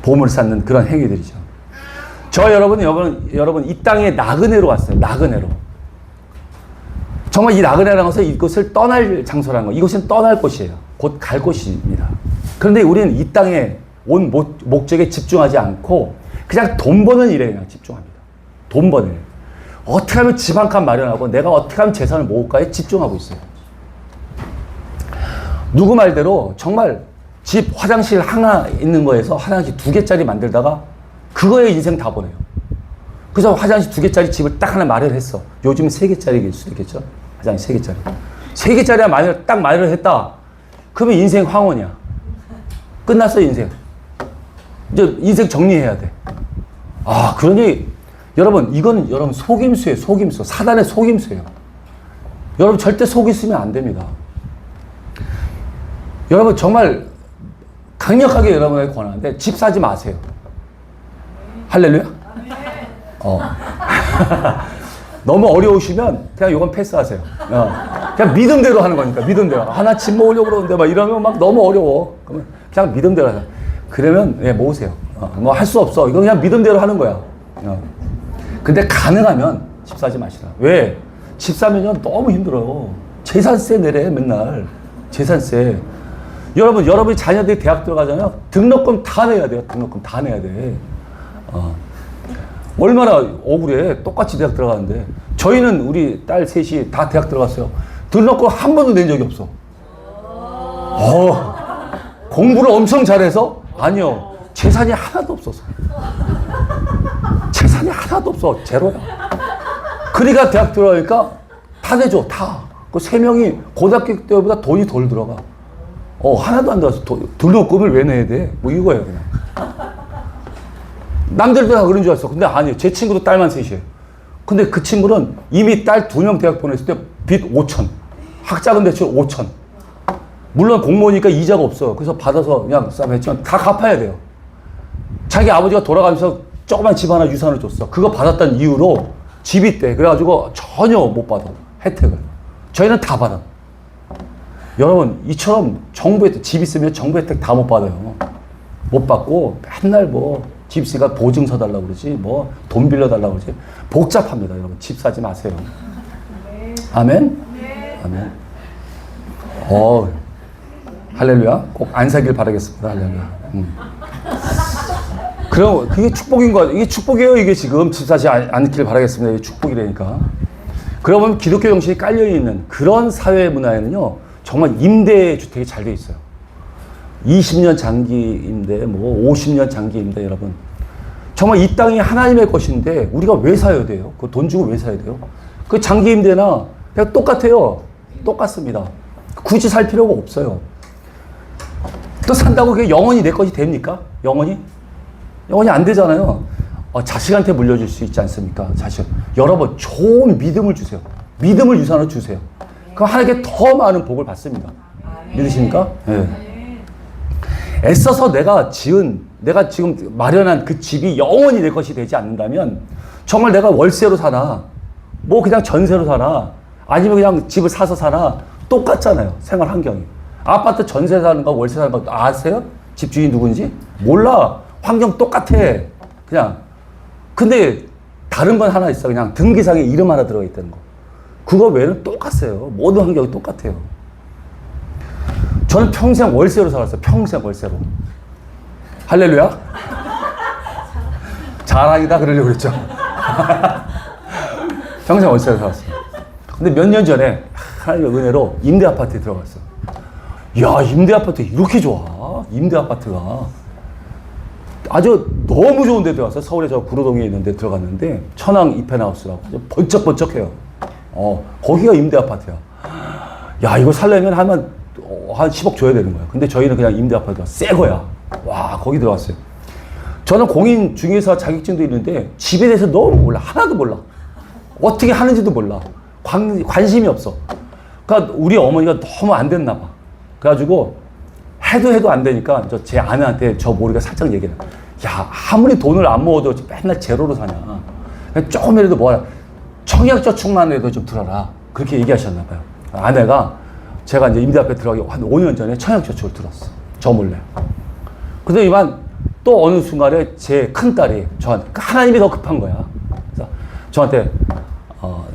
보물을 쌓는 그런 행위들이죠. 여러분 이 땅에 나그네로 왔어요. 나그네로. 정말 이 나그네라는 것은 이곳을 떠날 장소라는 거, 이곳은 떠날 곳이에요. 곧 갈 곳입니다. 그런데 우리는 이 땅에 온 목적에 집중하지 않고 그냥 돈 버는 일에 그냥 집중합니다. 돈 버는 일. 어떻게 하면 집 한 칸 마련하고 내가 어떻게 하면 재산을 모을까에 집중하고 있어요. 누구 말대로 정말 집 화장실 하나 있는 거에서 화장실 2개짜리 만들다가 그거에 인생 다 보내요. 그래서 화장실 2개짜리 집을 딱 하나 마련했어. 요즘은 3개짜리일 수도 있겠죠. 화장실 3개짜리. 3개짜리야 딱 마련했다. 그러면 인생 황혼이야. 끝났어, 인생. 이제 인생 정리해야 돼. 아, 그러니, 여러분, 이거는 여러분 속임수예요, 속임수. 사단의 속임수예요. 여러분 절대 속이시면 안 됩니다. 여러분 정말 강력하게 여러분에게 권하는데 집 사지 마세요. 할렐루야? 너무 어려우시면 그냥 이건 패스하세요. 그냥 믿음대로 하는 거니까, 믿음대로. 나 집 모으려고 그러는데 막 이러면 막 너무 어려워. 그러면 그냥 믿음대로 하세요. 그러면 예, 모으세요. 뭐 할 수 없어. 이건 그냥 믿음대로 하는 거야. 근데 가능하면 집 사지 마시라. 왜? 집 사면요 너무 힘들어요. 재산세 내래 맨날. 재산세. 여러분이 자녀들이 대학 들어가잖아요. 등록금 다 내야 돼요. 등록금 다 내야 돼. 얼마나 억울해. 똑같이 대학 들어가는데. 저희는 우리 딸 셋이 다 대학 들어갔어요. 등록금 한 번도 낸 적이 없어. 공부를 엄청 잘해서? 아니요. 재산이 하나도 없어서. 재산이 하나도 없어. 제로야. 그러니까 대학 들어가니까 다 내줘. 다. 그 3명이 고등학교 때보다 돈이 덜 들어가. 하나도 안 들어가서 등록금을 왜 내야 돼? 뭐 이거예요, 그냥. 남들도 다 그런 줄 알았어. 근데 아니에요. 제 친구도 딸만 셋이에요. 근데 그 친구는 이미 딸 2명 대학 보냈을 때 빚 5천. 학자금 대출 5천. 물론 공무원이니까 이자가 없어요. 그래서 받아서 그냥 쌈 했지만 다 갚아야 돼요. 자기 아버지가 돌아가면서 조그만 집 하나 유산을 줬어. 그거 받았다는 이유로 집이 있대. 그래가지고 전혀 못 받아. 혜택을. 저희는 다 받아. 여러분, 이처럼 정부 혜택, 집 있으면 정부 혜택 다 못 받아요. 못 받고 맨날 뭐 집 있으니까 보증서 달라고 그러지, 뭐 돈 빌려달라고 그러지. 복잡합니다, 여러분. 집 사지 마세요. 아멘? 아멘. 할렐루야. 꼭 안 사길 바라겠습니다. 할렐루야. 그럼 그게 축복인 거야. 이게 축복이에요. 이게 지금 집 사지 않길 바라겠습니다. 이게 축복이라니까. 그러면 기독교 정신이 깔려있는 그런 사회 문화에는요, 정말 임대주택이 잘 돼 있어요. 20년 장기 임대, 뭐 50년 장기 임대, 여러분. 정말 이 땅이 하나님의 것인데 우리가 왜 사야 돼요? 그 돈 주고 왜 사야 돼요? 그 장기 임대나 그냥 똑같아요. 똑같습니다. 굳이 살 필요가 없어요. 또 산다고 그게 영원히 내 것이 됩니까? 영원히? 영원히 안 되잖아요. 자식한테 물려줄 수 있지 않습니까? 자식. 여러분, 좋은 믿음을 주세요. 믿음을 유산으로 주세요. 그럼 하나님께 더 많은 복을 받습니다. 믿으십니까? 네. 애써서 내가 지금 마련한 그 집이 영원히 내 것이 되지 않는다면 정말 내가 월세로 사나, 뭐 그냥 전세로 사나, 아니면 그냥 집을 사서 사나 똑같잖아요. 생활 환경이. 아파트 전세 사는 거, 월세 사는 거 아세요? 집주인이 누군지? 몰라. 환경 똑같아. 그냥. 근데 다른 건 하나 있어. 그냥 등기상에 이름 하나 들어가 있다는 거. 그거 외에는 똑같아요. 모든 환경이 똑같아요. 저는 평생 월세로 살았어요. 평생 월세로. 할렐루야? 자랑이다 그러려고 그랬죠. 평생 월세로 살았어요. 근데 몇 년 전에 하나님의 은혜로 임대 아파트에 들어갔어. 야, 임대 아파트 이렇게 좋아. 임대 아파트가. 아주 너무 좋은 데 들어갔어요. 서울에 저 구로동에 있는 데 들어갔는데 천왕 이펜하우스라고 아주 번쩍번쩍해요. 거기가 임대 아파트야. 야, 이거 살려면 한 10억 줘야 되는 거야. 근데 저희는 그냥 임대 아파트가 새 거야. 와, 거기 들어갔어요. 저는 공인 중개사 자격증도 있는데 집에 대해서 너무 몰라. 하나도 몰라. 어떻게 하는지도 몰라. 관심이 없어. 그러니까 우리 어머니가 너무 안 됐나 봐. 그래가지고 해도 안 되니까 제 아내한테 저 모르게 살짝 얘기해. 야, 아무리 돈을 안 모아도 맨날 제로로 사냐. 조금이라도 뭐하라. 청약저축만 해도 좀 들어라. 그렇게 얘기하셨나 봐요. 아내가 제가 이제 임대 앞에 들어가기 한 5년 전에 청약저축을 들었어. 저 몰래. 근데 이만 또 어느 순간에 제 큰딸이 저한테, 하나님이 더 급한 거야. 그래서 저한테,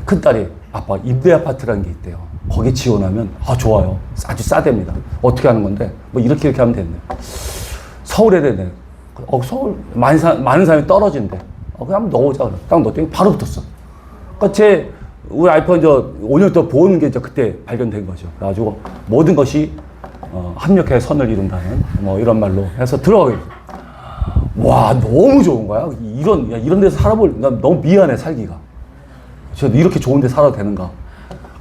큰딸이 아빠 임대 아파트라는 게 있대요. 거기 지원하면, 좋아요. 아주 싸답니다. 어떻게 하는 건데? 뭐 이렇게 하면 된대. 서울에 되네. 서울, 많은 사람이 떨어진대. 그냥 한번 넣어보자. 그래. 딱 넣었더니 바로 붙었어. 그러니까 우리 와이프가 이제 5년 동안 보는 게 이제 그때 발견된 거죠. 그래가지고 모든 것이 합력해 선을 이룬다는 뭐 이런 말로 해서 들어가게 됐어요. 와, 너무 좋은 거야. 이런 데서 나 너무 미안해, 살기가. 저 이렇게 좋은 데 살아도 되는가.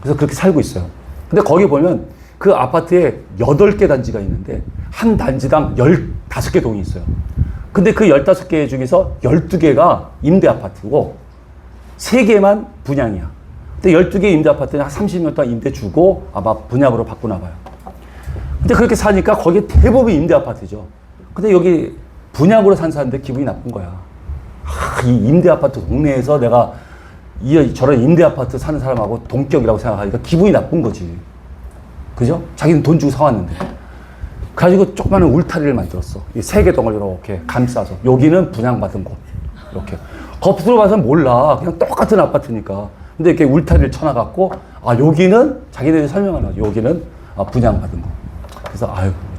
그래서 그렇게 살고 있어요. 근데 거기 보면 그 아파트에 8개 단지가 있는데 한 단지당 15개 동이 있어요. 근데 그 15개 중에서 12개가 임대 아파트고 3개만 분양이야. 근데 12개 임대 아파트는 한 30년 동안 임대 주고 아마 분양으로 바꾸나 봐요. 근데 그렇게 사니까 거기에 대부분 임대 아파트죠. 근데 여기 분양으로 산 사람들 기분이 나쁜 거야. 이 임대 아파트 동네에서 내가 저런 임대 아파트 사는 사람하고 동격이라고 생각하니까 기분이 나쁜 거지. 그죠? 자기는 돈 주고 사왔는데. 그래가지고 조그마한 울타리를 만들었어. 이 3개 덩어리를 이렇게 감싸서. 여기는 분양받은 곳. 이렇게. 겉으로 봐서는 몰라. 그냥 똑같은 아파트니까. 근데 이렇게 울타리를 쳐놔갖고, 여기는 자기네들이 설명하는 거죠. 여기는 분양받은 곳. 그래서,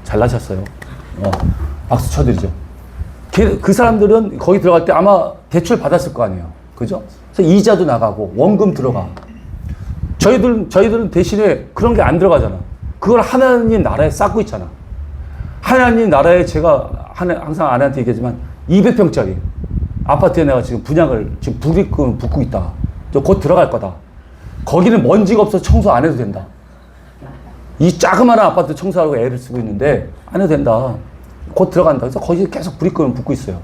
잘나셨어요. 박수 쳐드리죠. 그 사람들은 거기 들어갈 때 아마 대출 받았을 거 아니에요. 그죠? 그래서 이자도 나가고, 원금 들어가. 저희들은 대신에 그런 게 안 들어가잖아. 그걸 하나님 나라에 쌓고 있잖아. 하나님 나라에 제가 항상 아내한테 얘기하지만 200평짜리 아파트에 내가 지금 분양을 지금 부리끔 붓고 있다. 곧 들어갈 거다. 거기는 먼지가 없어서 청소 안 해도 된다. 이 자그마한 아파트 청소하려고 애를 쓰고 있는데 안 해도 된다. 곧 들어간다. 그래서 거기 계속 부리끔 붓고 있어요.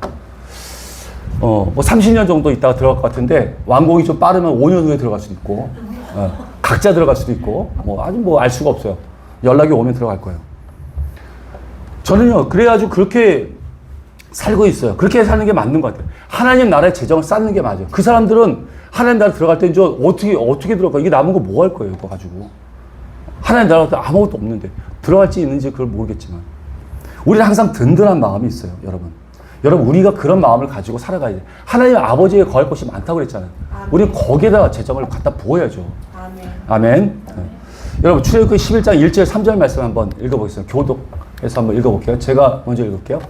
뭐 30년 정도 있다가 들어갈 것 같은데 완공이 좀 빠르면 5년 후에 들어갈 수도 있고 각자 들어갈 수도 있고 아직 알 수가 없어요. 연락이 오면 들어갈 거예요. 저는요 그래가지고 그렇게 살고 있어요. 그렇게 사는 게 맞는 것 같아요. 하나님 나라의 재정을 쌓는 게 맞아요. 그 사람들은 하나님 나라 들어갈 때 이제 어떻게 들어갈까? 이게 남은 거 뭐 할 거예요? 이거 가지고 하나님 나라 때 아무것도 없는데 들어갈지 있는지 그걸 모르겠지만 우리는 항상 든든한 마음이 있어요, 여러분. 여러분 우리가 그런 마음을 가지고 살아가야 돼요. 하나님 아버지에 거할 것이 많다고 그랬잖아요. 우리는 거기에다 재정을 갖다 부어야죠. 아멘. 네. 여러분 출애굽기 11장 1절 3절 말씀 한번 읽어보겠습니다. 교독에서 한번 읽어볼게요. 제가 먼저 읽을게요.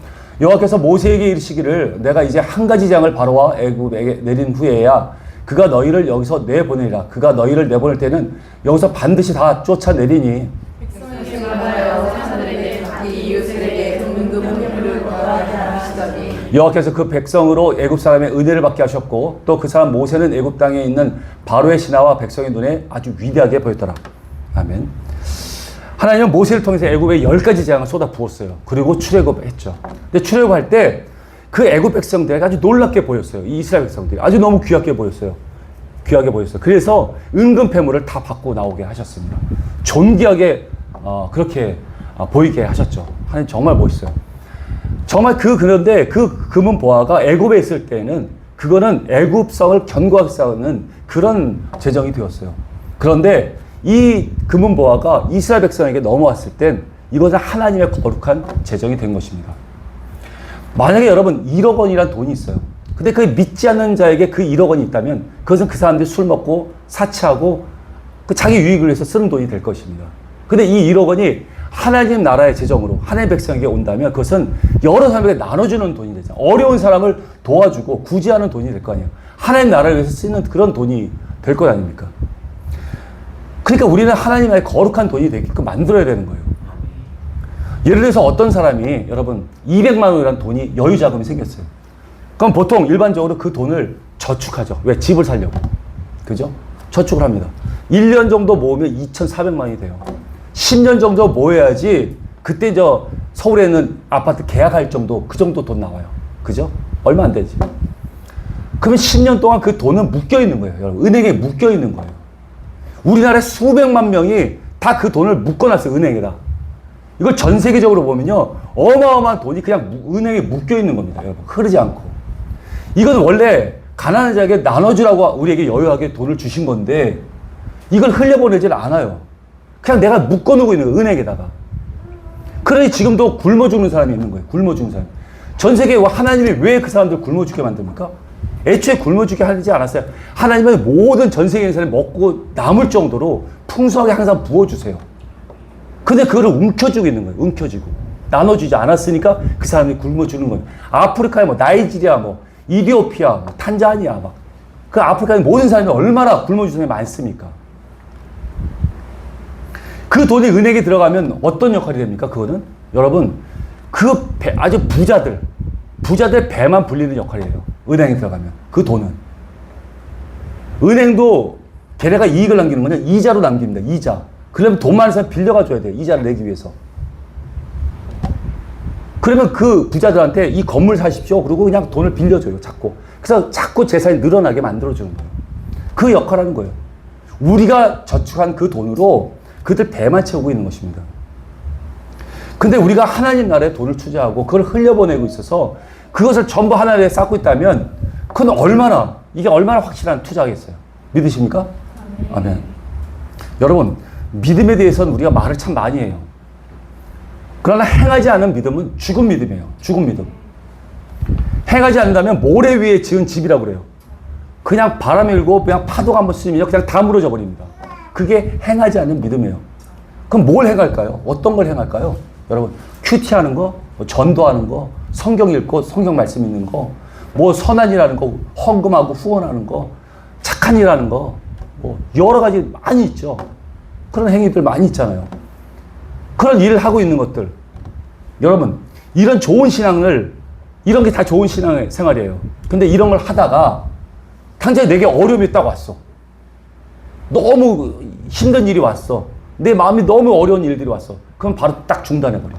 여호와께서 모세에게 이르시기를 내가 이제 한 가지 장을 바로와 애굽에 내린 후에야 그가 너희를 여기서 내보내리라. 그가 너희를 내보낼 때는 여기서 반드시 다 쫓아내리니 여호와께서 그 백성으로 애굽 사람의 은혜를 받게 하셨고 또 그 사람 모세는 애굽 땅에 있는 바로의 신하와 백성의 눈에 아주 위대하게 보였더라. 아멘. 하나님은 모세를 통해서 애굽에 10가지 재앙을 쏟아 부었어요. 그리고 출애굽했죠. 근데 출애굽할 때 그 애굽 백성들이 아주 놀랍게 보였어요. 이 이스라엘 백성들이 아주 너무 귀하게 보였어요. 귀하게 보였어요. 그래서 은금 패물을 다 받고 나오게 하셨습니다. 존귀하게 그렇게 보이게 하셨죠. 하나님 정말 멋있어요. 정말 그런데 그 금은 보화가 애굽에 있을 때는 그거는 애굽성을 견고하게 쌓는 그런 재정이 되었어요. 그런데 이 금은 보화가 이스라엘 백성에게 넘어왔을 땐 이것은 하나님의 거룩한 재정이 된 것입니다. 만약에 여러분 1억 원이란 돈이 있어요. 근데 그 믿지 않는 자에게 그 1억 원이 있다면 그것은 그 사람들이 술 먹고 사치하고 그 자기 유익을 위해서 쓰는 돈이 될 것입니다. 근데 이 1억 원이 하나님 나라의 재정으로 하나님 백성에게 온다면 그것은 여러 사람에게 나눠주는 돈이 되잖아요. 어려운 사람을 도와주고 구제하는 돈이 될 거 아니에요. 하나님 나라를 위해서 쓰는 그런 돈이 될 것 아닙니까? 그러니까 우리는 하나님의 거룩한 돈이 되게끔 만들어야 되는 거예요. 예를 들어서 어떤 사람이 여러분 200만 원이라는 돈이 여유 자금이 생겼어요. 그럼 보통 일반적으로 그 돈을 저축하죠. 왜? 집을 살려고. 그죠? 저축을 합니다. 1년 정도 모으면 2,400만 원이 돼요. 10년 정도 모여야지 그때 서울에 있는 아파트 계약할 정도 그 정도 돈 나와요. 그죠? 얼마 안 되지. 그러면 10년 동안 그 돈은 묶여 있는 거예요. 여러분 은행에 묶여 있는 거예요. 우리나라에 수백만 명이 다 그 돈을 묶어놨어요. 은행에다. 이걸 전 세계적으로 보면요 어마어마한 돈이 그냥 은행에 묶여 있는 겁니다. 여러분 흐르지 않고. 이건 원래 가난한 자에게 나눠주라고 우리에게 여유하게 돈을 주신 건데 이걸 흘려보내질 않아요. 그냥 내가 묶어놓고 있는 거예요. 은행에다가. 그러니 지금도 굶어 죽는 사람이 있는 거예요. 굶어 죽는 사람. 전 세계에 하나님이 왜 그 사람들 굶어 죽게 만듭니까? 애초에 굶어 죽게 하지 않았어요. 하나님은 모든 전 세계에 있는 사람이 먹고 남을 정도로 풍성하게 항상 부어주세요. 근데 그거를 움켜쥐고 있는 거예요. 움켜쥐고. 나눠주지 않았으니까 그 사람이 굶어 죽는 거예요. 아프리카에 나이지리아, 이디오피아, 탄자니아 그 아프리카의 모든 사람이 얼마나 굶어 죽는 사람이 많습니까? 그 돈이 은행에 들어가면 어떤 역할이 됩니까? 그거는 여러분 아주 부자들 부자들 배만 불리는 역할이에요. 은행에 들어가면. 그 돈은. 은행도 걔네가 이익을 남기는 거는 이자로 남깁니다. 이자. 그러면 돈 많은 사람 빌려가줘야 돼요. 이자를 내기 위해서. 그러면 그 부자들한테 이 건물 사십시오. 그리고 그냥 돈을 빌려줘요. 자꾸. 그래서 자꾸 재산이 늘어나게 만들어주는 거예요. 그 역할을 하는 거예요. 우리가 저축한 그 돈으로 그들 배만 채우고 있는 것입니다. 근데 우리가 하나님 나라에 돈을 투자하고 그걸 흘려보내고 있어서 그것을 전부 하나님에 쌓고 있다면 그건 이게 얼마나 확실한 투자겠어요. 믿으십니까? 아멘. 여러분, 믿음에 대해서는 우리가 말을 참 많이 해요. 그러나 행하지 않은 믿음은 죽은 믿음이에요. 죽은 믿음. 행하지 않는다면 모래 위에 지은 집이라고 그래요. 그냥 바람 일고 그냥 파도가 한번 쓰면 그냥 다 무너져 버립니다. 그게 행하지 않는 믿음이에요. 그럼 뭘 행할까요? 어떤 걸 행할까요? 여러분, 큐티하는 거, 뭐 전도하는 거, 성경 읽고 성경 말씀 읽는 거, 뭐 선한 일하는 거, 헌금하고 후원하는 거, 착한 일하는 거, 뭐 여러 가지 많이 있죠. 그런 행위들 많이 있잖아요. 그런 일을 하고 있는 것들. 여러분, 이런 좋은 신앙을, 이런 게 다 좋은 신앙의 생활이에요. 근데 이런 걸 하다가 당장에 내게 어려움이 딱 왔어. 너무 힘든 일이 왔어. 내 마음이 너무 어려운 일들이 왔어. 그럼 바로 딱 중단해버려.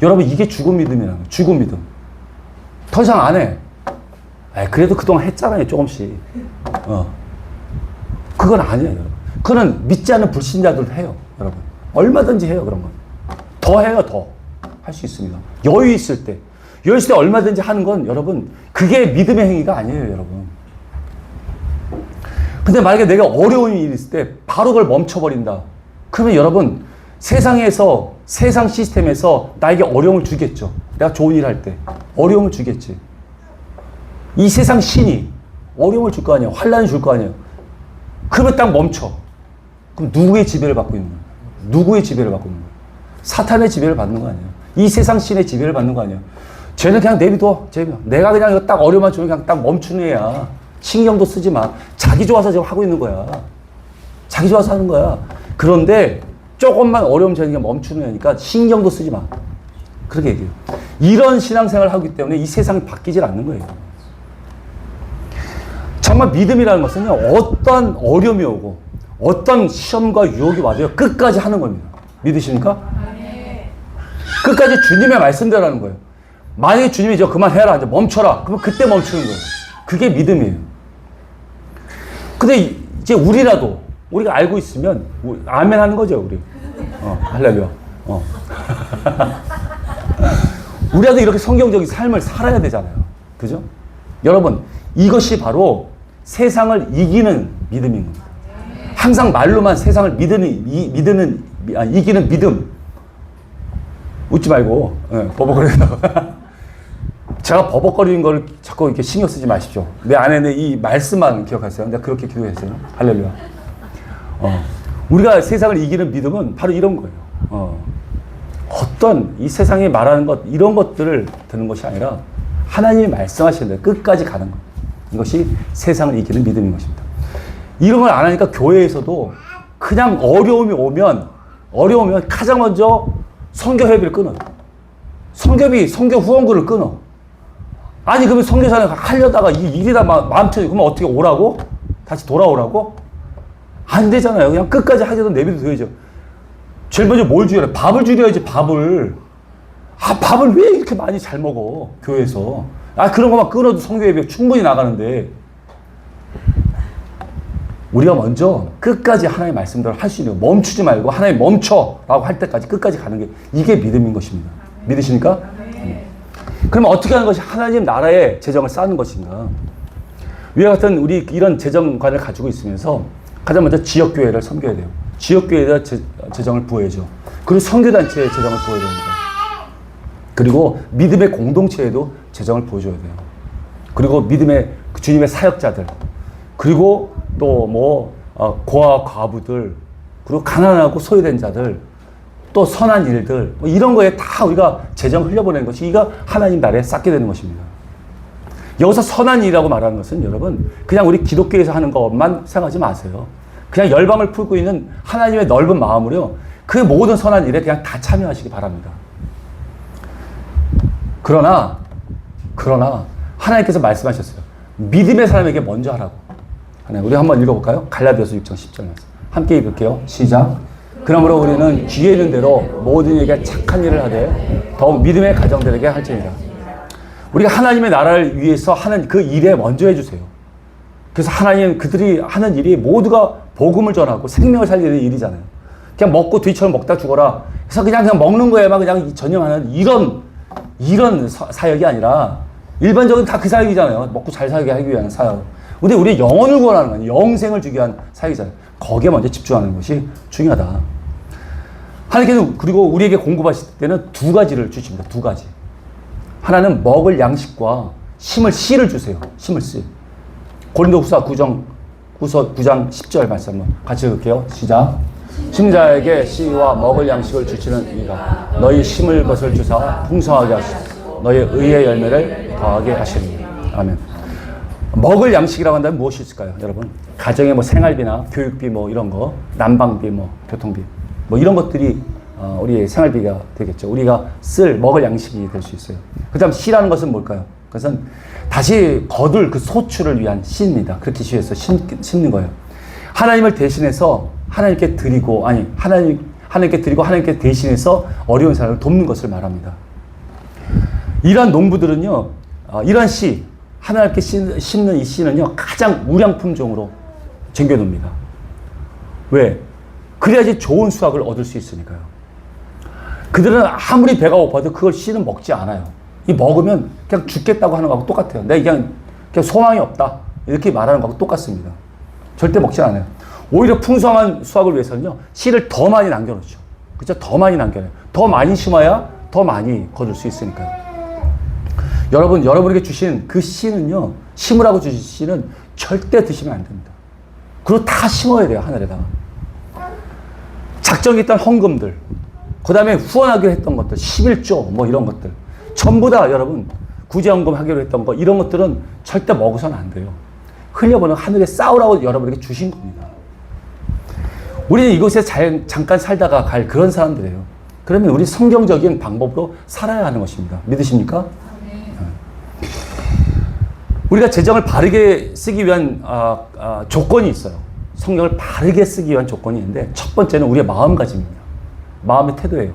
여러분, 이게 죽은 믿음이라는 거예요. 죽은 믿음. 더 이상 안 해. 그래도 그동안 했잖아요, 조금씩. 그건 아니에요, 여러분. 그거는 믿지 않는 불신자들도 해요, 여러분. 얼마든지 해요, 그런 건. 더 해요, 더. 할 수 있습니다. 여유 있을 때. 여유 있을 때 얼마든지 하는 건, 여러분, 그게 믿음의 행위가 아니에요, 여러분. 근데 만약에 내가 어려운 일이 있을 때 바로 그걸 멈춰버린다. 그러면 여러분, 세상에서, 세상 시스템에서 나에게 어려움을 주겠죠. 내가 좋은 일 할 때. 어려움을 주겠지. 이 세상 신이 어려움을 줄 거 아니에요. 환란을 줄 거 아니에요. 그러면 딱 멈춰. 그럼 누구의 지배를 받고 있는 거예요? 누구의 지배를 받고 있는 거예요? 사탄의 지배를 받는 거 아니에요? 이 세상 신의 지배를 받는 거 아니에요? 쟤는 그냥 내비둬. 내가 그냥 이거 딱 어려움만 주면 그냥 딱 멈추는 애야. 신경도 쓰지 마. 자기 좋아서 지금 하고 있는 거야. 자기 좋아서 하는 거야. 그런데 조금만 어려움 생기면 멈추는 애니까 신경도 쓰지 마. 그렇게 얘기해요. 이런 신앙생활을 하기 때문에 이 세상이 바뀌질 않는 거예요. 정말 믿음이라는 것은요, 어떤 어려움이 오고, 어떤 시험과 유혹이 와도요, 끝까지 하는 겁니다. 믿으십니까? 끝까지 주님의 말씀대로 하는 거예요. 만약에 주님이 이제 그만해라, 이제 멈춰라. 그러면 그때 멈추는 거예요. 그게 믿음이에요. 근데 이제 우리가 알고 있으면, 아멘 하는 거죠, 우리. 할렐루야. 우리라도 이렇게 성경적인 삶을 살아야 되잖아요. 그죠? 여러분, 이것이 바로 세상을 이기는 믿음인 겁니다. 항상 말로만 세상을 이기는 믿음. 웃지 말고, 버벅거리다가. 제가 버벅거리는 걸 자꾸 이렇게 신경 쓰지 마십시오. 내 안에는 이 말씀만 기억하세요. 내가 그렇게 기도했어요. 할렐루야. 우리가 세상을 이기는 믿음은 바로 이런 거예요. 어떤 이 세상이 말하는 것, 이런 것들을 듣는 것이 아니라 하나님이 말씀하시는 대로 끝까지 가는 것. 이것이 세상을 이기는 믿음인 것입니다. 이런 걸 안 하니까 교회에서도 그냥 어려움이 오면 가장 먼저 선교회비를 끊어요. 선교 후원금을 끊어. 아니, 그러면 선교사를 하려다가 이 일이다 마음 터지고, 그러면 어떻게 오라고? 다시 돌아오라고? 안 되잖아요. 그냥 끝까지 하게도 내비도 되죠. 제일 먼저 뭘 줄여야 돼? 밥을 줄여야지, 밥을. 밥을 왜 이렇게 많이 잘 먹어, 교회에서. 그런 거만 끊어도 선교회비 충분히 나가는데. 우리가 먼저 끝까지 하나님의 말씀대로 할 수 있는 거, 멈추지 말고 하나님 멈춰! 라고 할 때까지 끝까지 가는 게, 이게 믿음인 것입니다. 믿으십니까? 그러면 어떻게 하는 것이 하나님 나라의 재정을 쌓는 것인가? 위와 같은 우리 이런 재정관을 가지고 있으면서 가장 먼저 지역교회를 섬겨야 돼요. 지역교회에다 재정을 부어야죠. 그리고 선교단체에 재정을 부어야 됩니다. 그리고 믿음의 공동체에도 재정을 부어줘야 돼요. 그리고 믿음의 주님의 사역자들, 그리고 또 고아와 과부들, 그리고 가난하고 소외된 자들, 또 선한 일들, 이런 거에 다 우리가 재정 흘려보내는 것이 이거 하나님 나라에 쌓게 되는 것입니다. 여기서 선한 일이라고 말하는 것은 여러분, 그냥 우리 기독교에서 하는 것만 생각하지 마세요. 그냥 열방을 품고 있는 하나님의 넓은 마음으로 그 모든 선한 일에 그냥 다 참여하시기 바랍니다. 그러나 그러나 하나님께서 말씀하셨어요. 믿음의 사람에게 먼저 하라고. 우리 한번 읽어볼까요? 갈라디아서 6장 10절 말씀. 함께 읽을게요. 시작. 그러므로 우리는 귀에 있는 대로 모든 이에게 착한 일을 하되 더욱 믿음의 가정들에게 할지니라. 우리가 하나님의 나라를 위해서 하는 그 일에 먼저 해주세요. 그래서 하나님 그들이 하는 일이 모두가 복음을 전하고 생명을 살리는 일이잖아요. 그냥 먹고 뒤처럼 먹다 죽어라. 그래서 그냥 먹는 거에만 그냥 전념하는 이런 사역이 아니라 일반적인 다 그 사역이잖아요. 먹고 잘 살게 하기 위한 사역. 근데 우리 영혼을 구원하는 건 영생을 주기 위한 사역이잖아요. 거기에 먼저 집중하는 것이 중요하다. 하나님께서 그리고 우리에게 공급하실 때는 두 가지를 주십니다. 두 가지. 하나는 먹을 양식과 심을 씨를 주세요. 심을 씨. 고린도후서 9장 10절 말씀 한번 같이 읽을게요. 시작. 심자에게 씨와 먹을 양식을 주시는 이가 너희 심을 것을 주사 풍성하게 하시고 너희 의의 열매를 더하게 하시니. 아멘. 먹을 양식이라고 한다면 무엇이 있을까요, 여러분? 가정의 뭐 생활비나 교육비 뭐 이런 거, 난방비 뭐 교통비 뭐 이런 것들이 우리의 생활비가 되겠죠. 우리가 먹을 양식이 될 수 있어요. 그 다음 씨라는 것은 뭘까요? 그것은 다시 거둘 그 소출을 위한 씨입니다. 그렇게 시에서 심는 거예요. 하나님을 대신해서 하나님께 드리고 하나님께 대신해서 어려운 사람을 돕는 것을 말합니다. 이러한 농부들은요, 이러한 씨, 하나님께 심는 이 씨는요, 가장 우량 품종으로 쟁겨놓습니다. 왜? 그래야지 좋은 수확을 얻을 수 있으니까요. 그들은 아무리 배가 고파도 그걸 씨는 먹지 않아요. 이 먹으면 그냥 죽겠다고 하는 거하고 똑같아요. 내가 그냥 소망이 없다. 이렇게 말하는 거하고 똑같습니다. 절대 먹지 않아요. 오히려 풍성한 수확을 위해서는요, 씨를 더 많이 남겨놓죠. 그죠? 더 많이 남겨놔요. 더 많이 심어야 더 많이 거둘 수 있으니까요. 여러분에게 주신 그 씨는요, 심으라고 주신 씨는 절대 드시면 안 됩니다. 그리고 다 심어야 돼요, 하늘에다가. 작정이 있던 헌금들, 그 다음에 후원하기로 했던 것들, 11조, 뭐 이런 것들. 전부 다 여러분, 구제헌금 하기로 했던 거, 이런 것들은 절대 먹어서는 안 돼요. 흘려보는 하늘에 쌓으라고 여러분에게 주신 겁니다. 우리는 이곳에 잠깐 살다가 갈 그런 사람들이에요. 그러면 우리 성경적인 방법으로 살아야 하는 것입니다. 믿으십니까? 우리가 재정을 바르게 쓰기 위한 조건이 있어요. 성경을 바르게 쓰기 위한 조건이 있는데 첫 번째는 우리의 마음가짐입니다. 마음의 태도예요.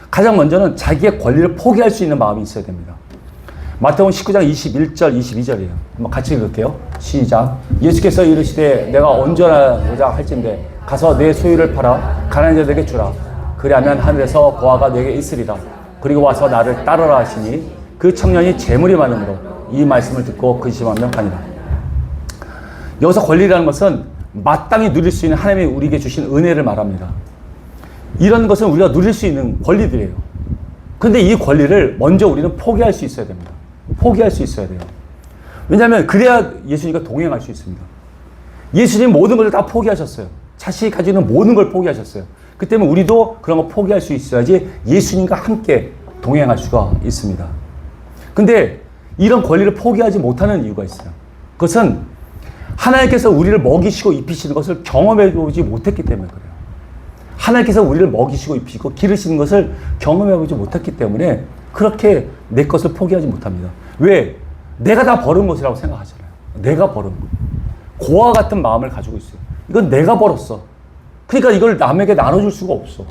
가장 먼저는 자기의 권리를 포기할 수 있는 마음이 있어야 됩니다. 마태복음 19장 21절 22절이에요. 한번 같이 읽을게요. 시작. 예수께서 이르시되 내가 온전하고자 할진대 가서 내 소유를 팔아 가난한 자들에게 주라. 그리하면 하늘에서 보화가 내게 있으리라. 그리고 와서 나를 따르라 하시니 그 청년이 재물이 많으므로 이 말씀을 듣고 근심하며 가니라. 여기서 권리라는 것은 마땅히 누릴 수 있는 하나님이 우리에게 주신 은혜를 말합니다. 이런 것은 우리가 누릴 수 있는 권리들이에요. 그런데 이 권리를 먼저 우리는 포기할 수 있어야 됩니다. 포기할 수 있어야 돼요. 왜냐하면 그래야 예수님과 동행할 수 있습니다. 예수님 모든 것을 다 포기하셨어요. 자신이 가지고 있는 모든 걸 포기하셨어요. 그 때문에 우리도 그런 거 포기할 수 있어야지 예수님과 함께 동행할 수가 있습니다. 근데 이런 권리를 포기하지 못하는 이유가 있어요. 그것은 하나님께서 우리를 먹이시고 입히시는 것을 경험해 보지 못했기 때문에 그래요. 하나님께서 우리를 먹이시고 입히고 기르시는 것을 경험해 보지 못했기 때문에 그렇게 내 것을 포기하지 못합니다. 왜? 내가 다 벌은 것이라고 생각하잖아요. 내가 벌은 것. 고와 같은 마음을 가지고 있어요. 이건 내가 벌었어. 그러니까 이걸 남에게 나눠줄 수가 없어.